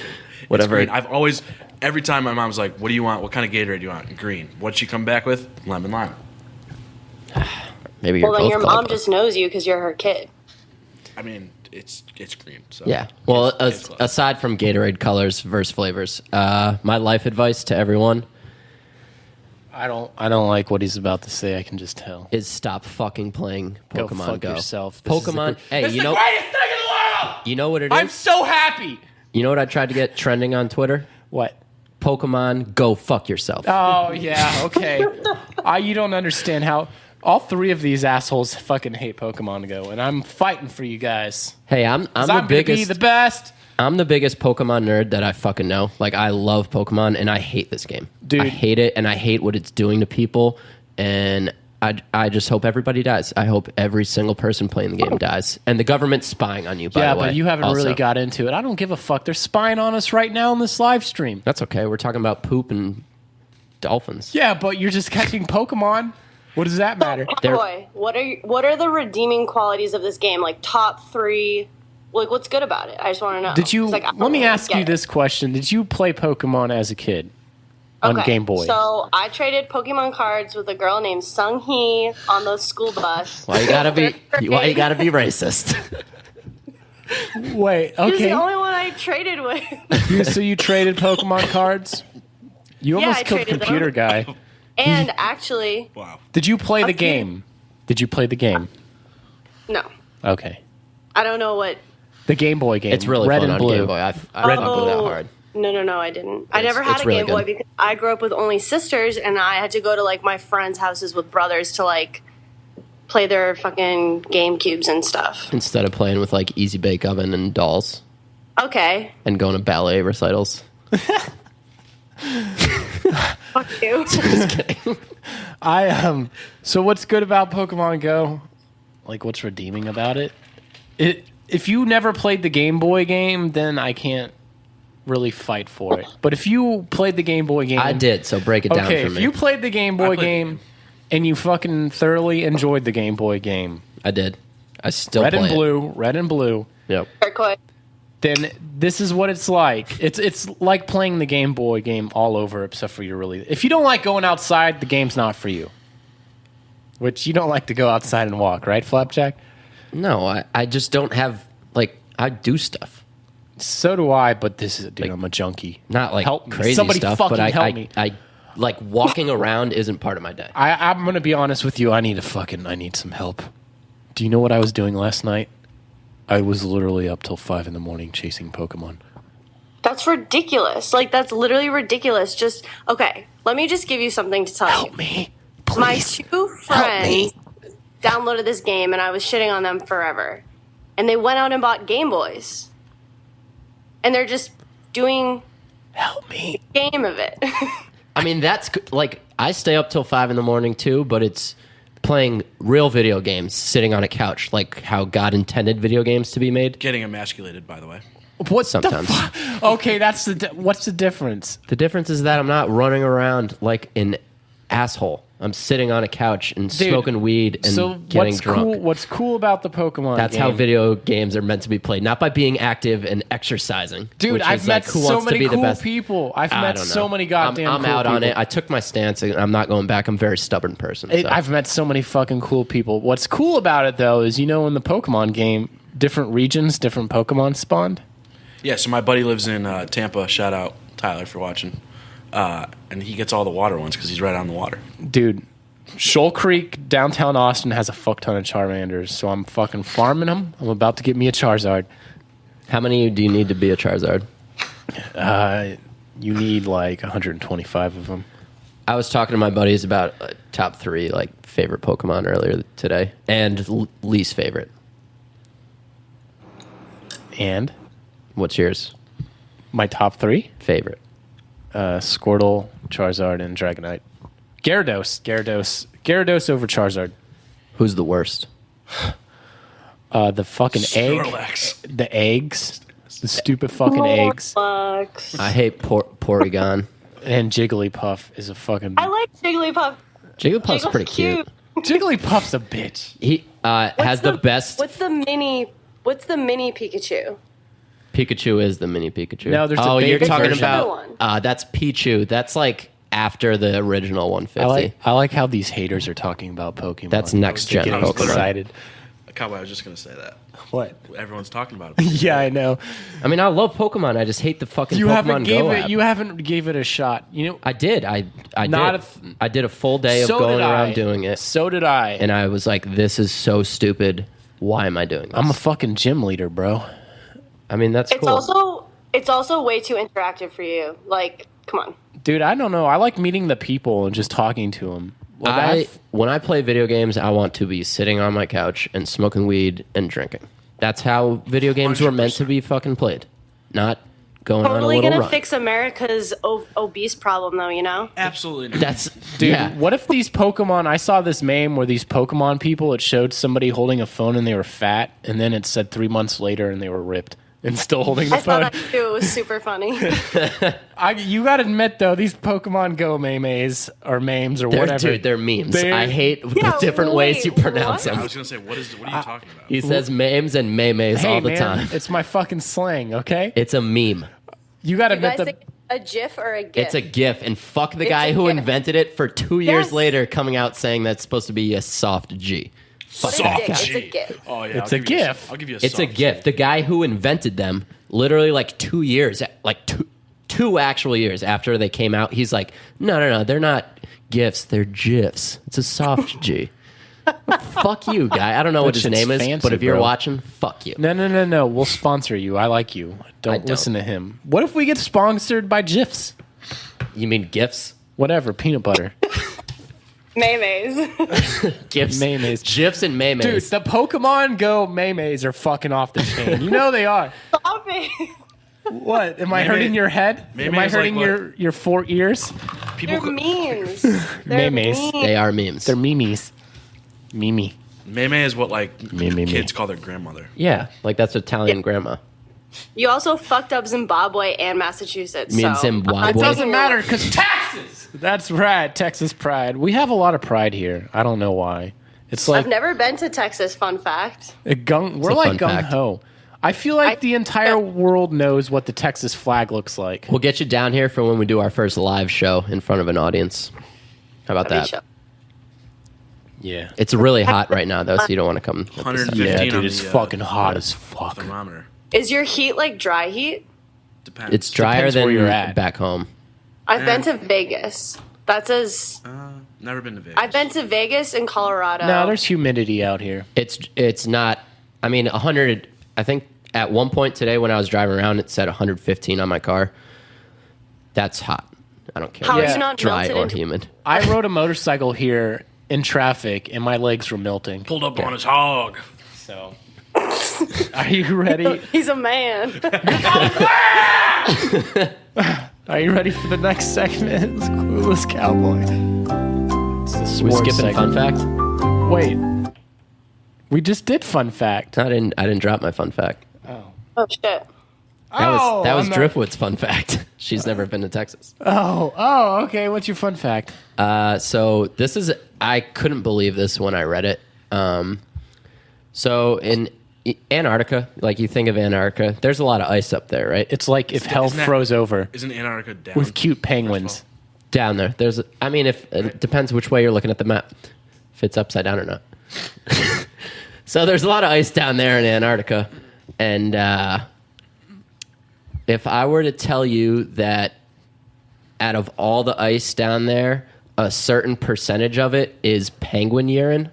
Whatever. It's green. I've always, every time my mom's like, "What do you want? What kind of Gatorade do you want?" Green. What'd she come back with? Lemon lime. maybe you're Well, then both your mom colorblind. just knows you because you're her kid. I mean, it's green. So Yeah. Well, it's close. aside from Gatorade colors versus flavors, my life advice to everyone I don't like what he's about to say. I can just tell. is stop fucking playing Go Pokemon fuck Go. yourself. This is the Pokemon. gr- Hey, This is you the know, greatest thing in the world. you know what it I'm is? so happy. You know what I tried to get trending on Twitter? What? Pokemon Go fuck yourself. Oh yeah. Okay. You don't understand how all three of these assholes fucking hate Pokemon Go, and I'm fighting for you guys. Hey, I'm 'Cause the I'm gonna be biggest. the best. I'm the biggest Pokemon nerd that I fucking know. Like, I love Pokemon, and I hate this game. Dude. I hate it, and I hate what it's doing to people. And I just hope everybody dies. I hope every single person playing the game dies. And the government's spying on you, by Yeah, the way. but you haven't also. really got into it. I don't give a fuck. They're spying on us right now in this live stream. That's okay. We're talking about poop and dolphins. Yeah, but you're just catching Pokemon. What does that matter? They're- Boy, what are the redeeming qualities of this game? Like top 3. Like what's good about it? I just want to know. Did you? 'Cause, like, I don't Let me really ask get you it. this question: Did you play Pokemon as a kid? on Game Boy. So I traded Pokemon cards with a girl named Sung Hee on the school bus. Why you gotta be racist? Wait, She was the okay. only one I traded with. So you traded Pokemon cards? You Yeah, almost I killed traded them. Computer Guy. And actually, Wow. Did you play the few. game? Did you play the game? no. Okay. I don't know what. The Game Boy game. It's really Red fun and on blue. Game Boy. I don't do that hard. No, I didn't. I never had it's a really Game Boy good. because I grew up with only sisters, and I had to go to like my friends' houses with brothers to like play their fucking Game Cubes and stuff. Instead of playing with like Easy Bake Oven and dolls Okay, and going to ballet recitals. fuck you. So what's good about Pokemon Go? Like what's redeeming about it? If you never played the Game Boy game, then I can't really fight for it. But if you played the Game Boy game, I did, so break it down Okay, for if me. you played the Game Boy played the game game. and you fucking thoroughly enjoyed the Game Boy game, I did. I still red play and blue, it. Yep. Turquoise. then this is what it's like. It's like playing the Game Boy game all over, except for if you don't like going outside, the game's not for you. Which you don't like to go outside and walk, right, Flapjack? No, I just don't have like I do stuff. So do I, but dude, I'm a junkie. Not like Help me. crazy Somebody stuff, fucking but help me. I like walking around isn't part of my day. I'm gonna be honest with you. I need some help. Do you know what I was doing last night? I was literally up till 5 a.m. chasing Pokemon. That's ridiculous. Like that's literally ridiculous. Just okay. Let me just give you something to tell Help you. me, My please. 2 friends me. downloaded this game, and I was shitting on them forever. And they went out and bought Game Boys, and they're just doing Help me. a game of it. I mean, that's like I stay up till 5 a.m. too, but it's playing real video games, sitting on a couch, like how God intended video games to be made. Getting emasculated, by the way. What Sometimes. The okay, that's what's the difference? The difference is that I'm not running around like an asshole. I'm sitting on a couch and Dude, smoking weed and so getting what's drunk. cool? What's cool about the Pokemon? That's game, how video games are meant to be played, not by being active and exercising. Dude, which I've is met like, who so wants to many be the cool best? people. I've I met don't so know. many goddamn. I'm cool out on people. it. I took my stance, and I'm not going back. I'm a very stubborn person. So. I've met so many fucking cool people. What's cool about it though is in the Pokemon game, different regions, different Pokemon spawned. Yeah, so my buddy lives in Tampa. Shout out Tyler for watching. And he gets all the water ones because he's right on the water. Dude, Shoal Creek, downtown Austin has a fuck ton of Charmanders, so I'm fucking farming them. I'm about to get me a Charizard. How many do you need to be a Charizard? You need like 125 of them. I was talking to my buddies about top 3 like favorite Pokemon earlier today, and least favorite. And What's yours? my top 3? Favorite. Squirtle, Charizard, and Dragonite. Gyarados over Charizard. Who's the worst? The fucking egg. Snorlax. The eggs. The stupid fucking eggs. Snorlax. I hate Porygon. And Jigglypuff is a fucking... I like Jigglypuff. Jigglypuff's pretty cute. Jigglypuff's a bitch. He has the best. What's the mini Pikachu? Pikachu is the mini Pikachu. No, there's a oh, you're baby talking version. about that's Pichu. That's like after the original 150. I like how these haters are talking about Pokemon. That's next gen Getting Pokemon. excited. Cowboy, I was just going to say that. What? Everyone's talking about it. Yeah, I know. I mean, I love Pokemon. I just hate the fucking Pokemon Go app. You haven't gave it a shot. I did. I Not did. I did a full day of so going did around I. doing it, So did I. and I was like, "This is so stupid. Why am I doing this?" I'm a fucking gym leader, bro. I mean, that's cool. It's also way too interactive for you. Like, come on. Dude, I don't know. I like meeting the people and just talking to them. When I play video games, I want to be sitting on my couch and smoking weed and drinking. That's how video games were meant to be fucking played, not going on a Totally little gonna run. fix America's obese problem, though. You know. Absolutely not. That's Dude, yeah. what if these Pokemon... I saw this meme where these Pokemon people, it showed somebody holding a phone and they were fat, and then it said 3 months later and they were ripped and still holding the I saw phone. that too. It was super funny. You gotta admit, though, these Pokemon Go memes or memes or whatever. Dude, they're memes. They're- I hate Yeah, the different ways you wait, pronounce what? I them. was going to say, what are you talking about? He says memes and memes Hey, all the man, time. it's my fucking slang, okay? It's a meme. You gotta You guys admit think A GIF or a GIF? It's a GIF, and fuck the It's guy a who GIF. invented it for 2 years Yes. later coming out saying that's supposed to be a soft G. What a Soft dick. G. It's a GIF. Oh yeah, It's a GIF. I'll give you a. It's a soft GIF. G. The guy who invented them, literally like 2 years, like two actual years after they came out, he's like, no, they're not GIFs, they're GIFs. It's a soft G. Fuck you, guy. I don't know what That his shit's name is, fancy, but if you're bro. watching, fuck you. No. We'll sponsor you. I like you. Don't listen to him. What if we get sponsored by GIFs? You mean GIFs? Whatever, peanut butter. Maymays. GIFs? Maymays. GIFs and Maymays. Dude, the Pokemon Go Maymays are fucking off the chain. You know they are. Stop it. What? Am I Maymay- hurting your head? Maymay Am I is like hurting what? your 4 ears? People. They're memes. Maymays. memes. They are memes. They're memes. Mimi. Meme is what like Me. kids call their grandmother. Yeah, like that's Italian grandma. You also fucked up Zimbabwe and Massachusetts. Me and so Zimbabwe. It Boy. doesn't matter because taxes. That's right, Texas pride. We have a lot of pride here. I don't know why. It's like I've never been to Texas. Fun fact. we're a like fun gung fact. ho. I feel like the entire world knows what the Texas flag looks like. We'll get you down here for when we do our first live show in front of an audience. How about That'd be that? chill. Yeah. It's really hot right now, though, so you don't want to come. 115 Yeah, dude, on it's the fucking hot as fuck. thermometer. Is your heat like dry heat? Depends. It's drier Depends than where you're at. back home. I've been to Vegas. That's as Never been to Vegas. I've been to Vegas and Colorado. No, there's humidity out here. It's not. I mean, 100. I think at one point today when I was driving around, it said 115 on my car. That's hot. I don't care. How if are it's you not dry melted or into- humid? I rode a motorcycle here in traffic and my legs were melting. pulled up on his hog. So, are you ready? He's a man. Are you ready for the next segment? It's Clueless Cowboy. It's the We sports skipping segment. fun fact? Wait, we just did fun fact. I didn't drop my fun fact. Oh shit. That was on the- Driftwood's fun fact. She's never been to Texas. Okay. What's your fun fact? So this is, I couldn't believe this when I read it. So in Antarctica, like you think of Antarctica, there's a lot of ice up there, right? It's like if hell Isn't that- froze over Isn't Antarctica down? with cute penguins. Down there. There's, I mean, if it depends which way you're looking at the map, if it's upside down or not. So there's a lot of ice down there in Antarctica, and if I were to tell you that out of all the ice down there, a certain percentage of it is penguin urine,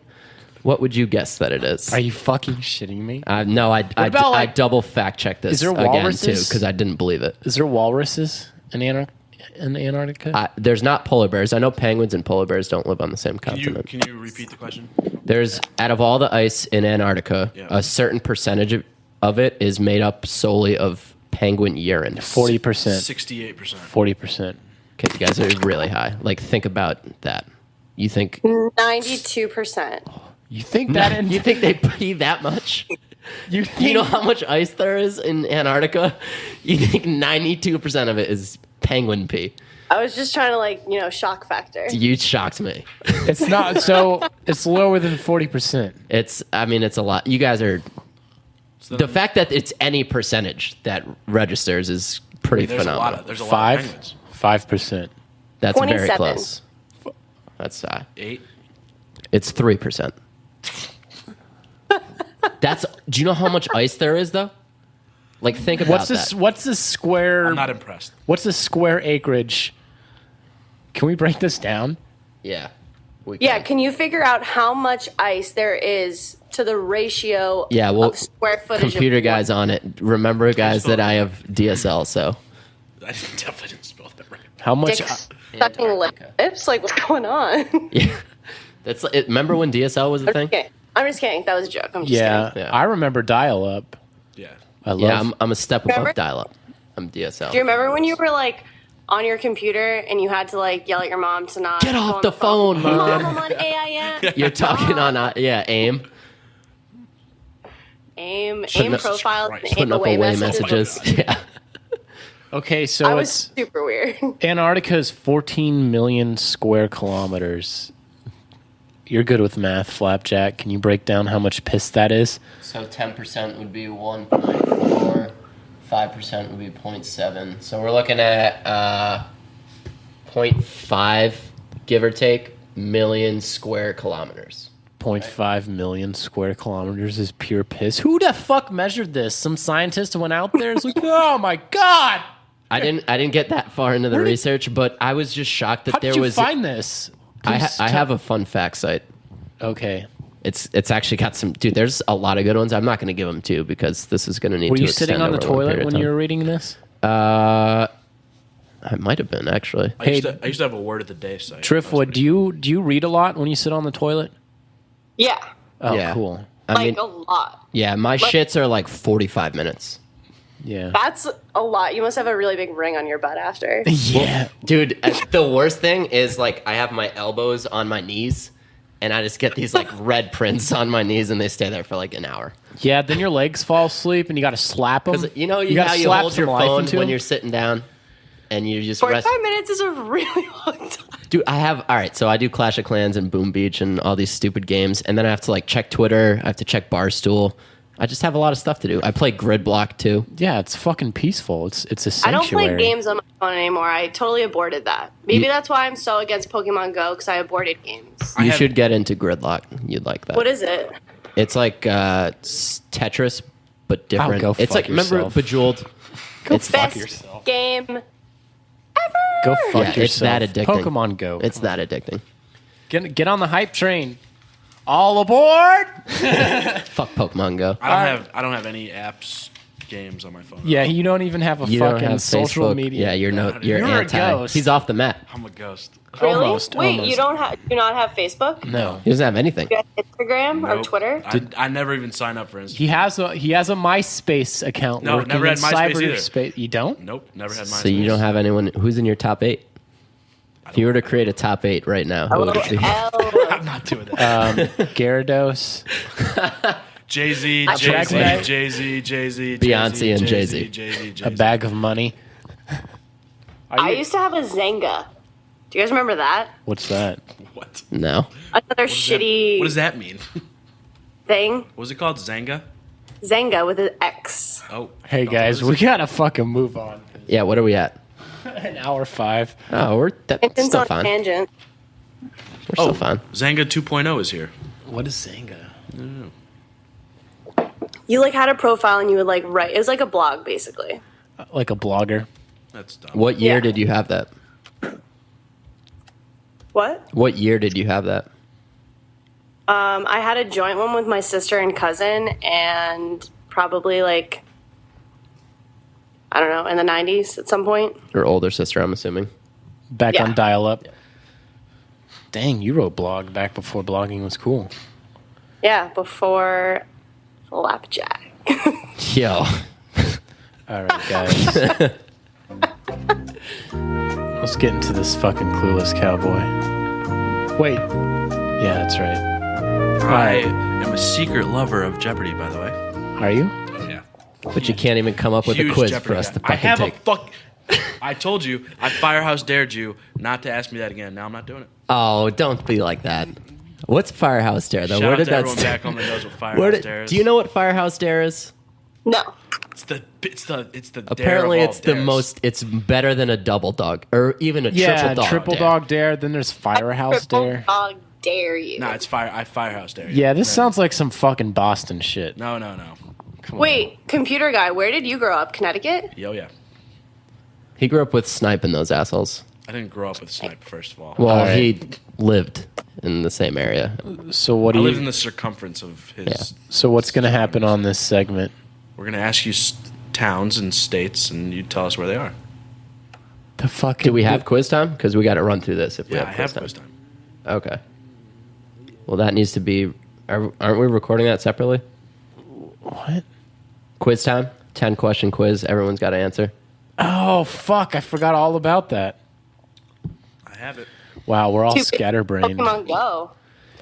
what would you guess that it is? Are you fucking shitting me? No, I about, like- double fact checked this Is there again too walruses? because I didn't believe it. Is there walruses in Antarctica? There's not polar bears. I know penguins and polar bears don't live on the same continent. Can you repeat the question? There's, out of all the ice in Antarctica, Yeah. a certain percentage of it is made up solely of penguin urine. 40%. 68%. 40%. Okay, you guys are really high. Like, think about that. You think 92%. You think that? you think they pee that much? You think? You know how much ice there is in Antarctica? You think 92% of it is penguin pee? I was just trying to shock factor. You shocked me. It's not. So it's lower than 40%. It's a lot. You guys are. So The fact that it's any percentage that registers is pretty there's phenomenal. There's a lot of Five. penguins. 5%. That's very 27. close. That's 8. it's 3%. That's. Do you know how much ice there is though? Like, think about What's that. this? What's the square? I'm not impressed. What's the square acreage? Can we break this down? Yeah. Yeah, can you figure out how much ice there is to the ratio Yeah, well, of square footage? computer of guys on it. Remember, guys, that I have DSL. So I definitely didn't spell that right. How much? dick sucking lips? Like, what's going on? yeah, that's. Remember when DSL was a thing? Okay, I'm just kidding. That was a joke. I'm just Yeah, kidding. Yeah. I remember dial-up. Yeah. I love. Yeah, I'm a step above Remember? dial-up. I'm DSL. Do you remember when you were on your computer and you had to yell at your mom to not Get go off on the phone, Mom. Mom, I'm on AIM. You're talking on AIM, AIM Putting up- profile, Christ. and putting up away away messages. messages. Yeah. Okay, I so was it's super weird. Antarctica is 14 million square kilometers. You're good with math, Flapjack. Can you break down how much piss that is? So 10% would be 1.4 5% would be 0.7. So we're looking at 0.5, give or take, million square kilometers. 0.5 million square kilometers is pure piss. Who the fuck measured this? Some scientist went out there and was like, oh my God. I didn't get that far into the research, but I was just shocked that How there did you was. find this? I have a fun fact site. Okay. It's actually got some. Dude, there's a lot of good ones. I'm not going to give them to you because this is going to need Were to you extend sitting on the over a long toilet period of when time. you were reading this? I might have been actually. I used to have a word of the day site. Driftwood, do you read a lot when you sit on the toilet? Yeah, Oh, Yeah. cool. I mean, a lot. yeah, my shits are like 45 minutes. Yeah. That's a lot. You must have a really big ring on your butt after. Yeah. Dude, the worst thing is like I have my elbows on my knees, and I just get these like red prints on my knees, and they stay there for like an hour. Yeah, then your legs fall asleep and you got to slap them. Because you know gotta how you slap hold your some life phone into when 'em? you're sitting down, and you just 45 rest. minutes is a really long time. Dude, all right, so I do Clash of Clans and Boom Beach and all these stupid games, and then I have to like check Twitter, I have to check Barstool. I just have a lot of stuff to do. I play Grid Block too. Yeah, it's fucking peaceful. It's a I don't sanctuary. play games on my phone anymore. I totally aborted that. Maybe that's why I'm so against Pokemon Go, because I aborted games. You should get into Gridlock. You'd like that. What is it? It's like Tetris, but different. go It's fuck like remember yourself. Bejeweled. It's Best yourself. game ever. Go fuck yeah, yourself. it's that addicting. Pokemon Go. It's that addicting. Get on the hype train. All aboard! Fuck Pokemon Go. I don't have any apps, games on my phone. Yeah, you don't even have a You don't fucking have social Facebook. media. Yeah, you're You're a anti. ghost. He's off the map. I'm a ghost. Really? Almost, Wait, almost. you do not have Facebook? No. He doesn't have anything. You have Instagram or Nope. Twitter? I never even sign up for Instagram. He has a MySpace account. No, working never had in MySpace either. cyberspace. You don't? Nope, never had MySpace. So you don't have anyone who's in your top 8. If you were to create a top 8 right now, who would it be? I'm not doing that. Gyarados. Jay-Z, Dragnet. Jay-Z, Beyonce and Jay-Z. Jay-Z. A bag of money. I used to have a Zanga. Do you guys remember that? What's that? What? No. Another shitty What does that mean? thing. What was it called? Zanga? Zanga with an X. Oh. Hey guys, we gotta fucking move on. Yeah, what are we at? An hour 5. Oh, that's It's still on fine. tangent. We're still fine. Zanga 2.0 is here. What is Zanga? You like had a profile and you would like write. It was like a blog basically. Like a blogger. That's dumb. What year Yeah. did you have that? What? What year did you have that? I had a joint one with my sister and cousin, and probably like I don't know, in the 90s at some point. Your older sister, I'm assuming. Back Yeah. on dial-up. Dang, you wrote blog back before blogging was cool. Yeah, before Flapjack. Yo. All right, guys. Let's get into this fucking clueless cowboy. Wait. Yeah, that's right. I am a secret lover of Jeopardy, by the way. Are you? Oh, yeah. But you can't even come up with a Huge quiz Jeopardy for us guy. to I fucking have take. a fuck. I told you, I firehouse dared you not to ask me that again. Now I'm not doing it. Oh, don't be like that. What's Firehouse Dare, though? Shout Where out did to that everyone start? back home that knows what Where firehouse did- dare is. do you know what Firehouse Dare is? No. It's the dare Apparently, of all it's the dares. most. It's better than a double dog or even a Yeah, triple dog. dare. dog dare. Then there's Firehouse Triple Dare. dog dare you. Nah, it's firehouse dare. Yeah, this Right. sounds like some fucking Boston shit. No. Wait, computer guy, where did you grow up? Connecticut? Yo, yeah. He grew up with Snipe and those assholes. I didn't grow up with Snipe, first of all. Well, All right. he lived in the same area. So what I do live in you? the circumference of his. Yeah. So what's gonna happen on this segment? We're going to ask you towns and states, and you tell us where they are. The fucking. Do we have quiz time? Because we got to run through this if we Yeah, have I quiz have time. quiz time. Okay. Well, that needs to be. Aren't we recording that separately? what? Quiz time. 10-question quiz. Everyone's got to answer. Oh fuck! I forgot all about that. I have it. Wow, we're all Stupid scatterbrained. Pokemon Go.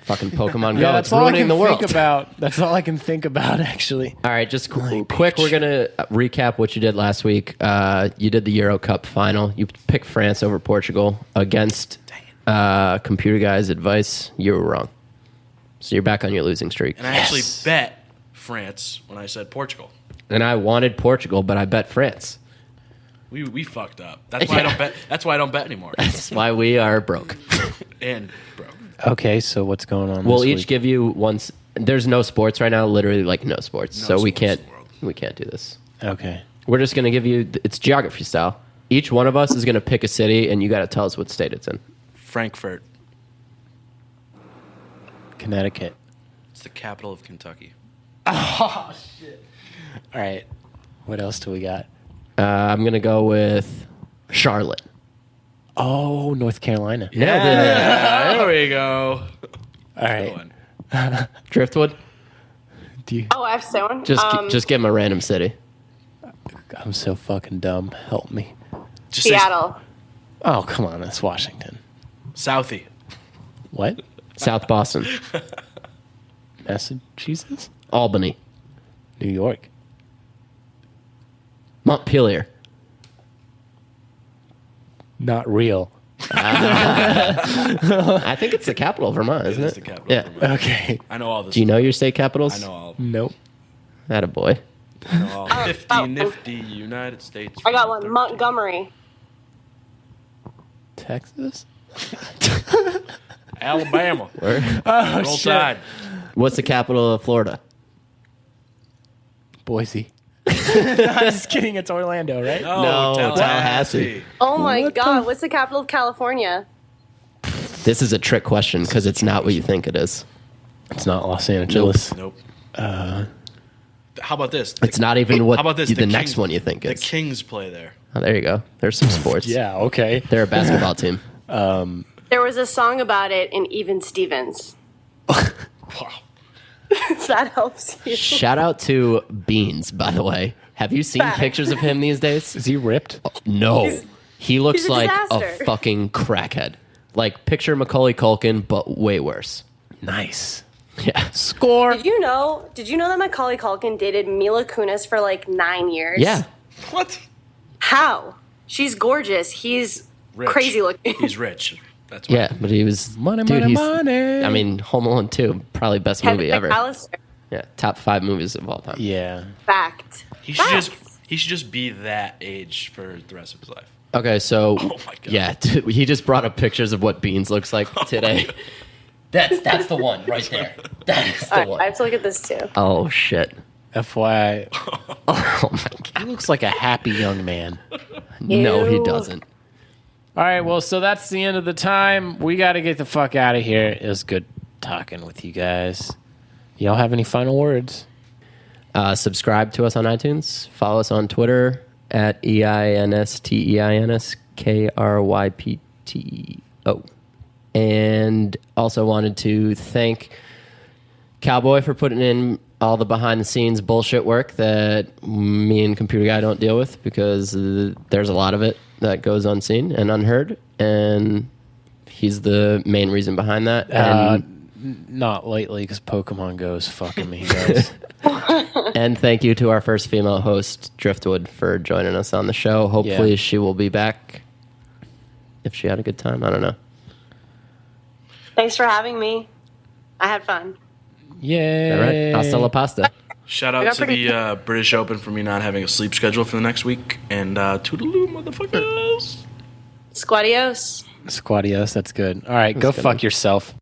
Fucking Pokemon Go. Yeah, It's that's all I ruining can the world. think about. That's all I can think about, actually. All right, just quick. We're gonna recap what you did last week. You did the Euro Cup final. You picked France over Portugal against Computer Guy's advice. You were wrong, so you're back on your losing streak. And I actually bet France when I said Portugal. And I wanted Portugal, but I bet France. We fucked up. That's why I don't bet. That's why I don't bet anymore. That's why we are broke. And broke. Okay, so what's going on? We'll this each week? give you once. There's no sports right now. Literally, like no sports. No so we sports can't. in the world. We can't do this. Okay. We're just gonna give you. It's geography style. Each one of us is gonna pick a city, and you got to tell us what state it's in. Frankfurt. Connecticut. It's the capital of Kentucky. Oh shit! All right. What else do we got? I'm gonna go with Charlotte. Oh, North Carolina. Nailed it. There we go. All right. Driftwood. Do you? Oh, I have to say one. Just give him a random city. I'm so fucking dumb. Help me. Just say Seattle. Oh, come on. It's Washington. Southie. What? South Boston. Massachusetts? Albany. New York. Montpelier. Not real. I think it's the capital of Vermont, isn't it? It is the capital Yeah. of Vermont. Okay. I know all this. Do you know your state capitals? I know all. Nope. Attaboy. I know all. 50 nifty United States. I got one. 13. Montgomery. Texas? Alabama. Where? Oh, Roll Tide. What's the capital of Florida? Boise. I'm just kidding. It's Orlando, right? No, Tallahassee. Oh my What God. the- What's the capital of California? This is a trick question because it's not what you think it is. It's not Los Angeles. Nope. How about this? It's not even what How about this? the next one you think The is. Kings play there. Oh, there you go. There's some sports. Yeah, okay. They're a basketball team. There was a song about it in Even Stevens. Wow. If that helps you. Shout out to Beans, by the way. Have you seen Fact. pictures of him these days? Is he ripped? No. He looks he's a like a disaster. fucking crackhead. Like, picture Macaulay Culkin, but way worse. Nice. Yeah. Score. Did you know that Macaulay Culkin dated Mila Kunis for like 9 years? Yeah. What? How? She's gorgeous. He's Rich. crazy looking. He's rich. That's why. Yeah, but he was... Money, dude, money, he's- money. I mean, Home Alone 2, probably best movie Kevin ever. McAllister. Yeah, top 5 movies of all time. Yeah. Fact. He should Fact. just be that age for the rest of his life. Okay, so... Oh my God. Yeah, dude, he just brought up pictures of what Beans looks like today. That's the one right there. That is the All right, one. I have to look at this too. Oh, shit. FYI, Oh, my God. he looks like a happy young man. No, he Ew. doesn't. All right, well, so that's the end of the time. We got to get the fuck out of here. It was good talking with you guys. Y'all have any final words? Subscribe to us on iTunes. Follow us on Twitter at EINSTEINSKRYPTO. And also wanted to thank Cowboy for putting in all the behind-the-scenes bullshit work that me and Computer Guy don't deal with because there's a lot of it that goes unseen and unheard. And he's the main reason behind that. And Not lately, because Pokemon Go's fucking me, guys. And thank you to our first female host, Driftwood, for joining us on the show. Hopefully Yeah. she will be back if she had a good time. I don't know. Thanks for having me. I had fun. Yeah. All right. Hasta la pasta. Shout I out got to pretty- the British Open for me not having a sleep schedule for the next week. And toodaloo, motherfuckers. Squadios. Squadios, that's good. All right, go good fuck one. yourself.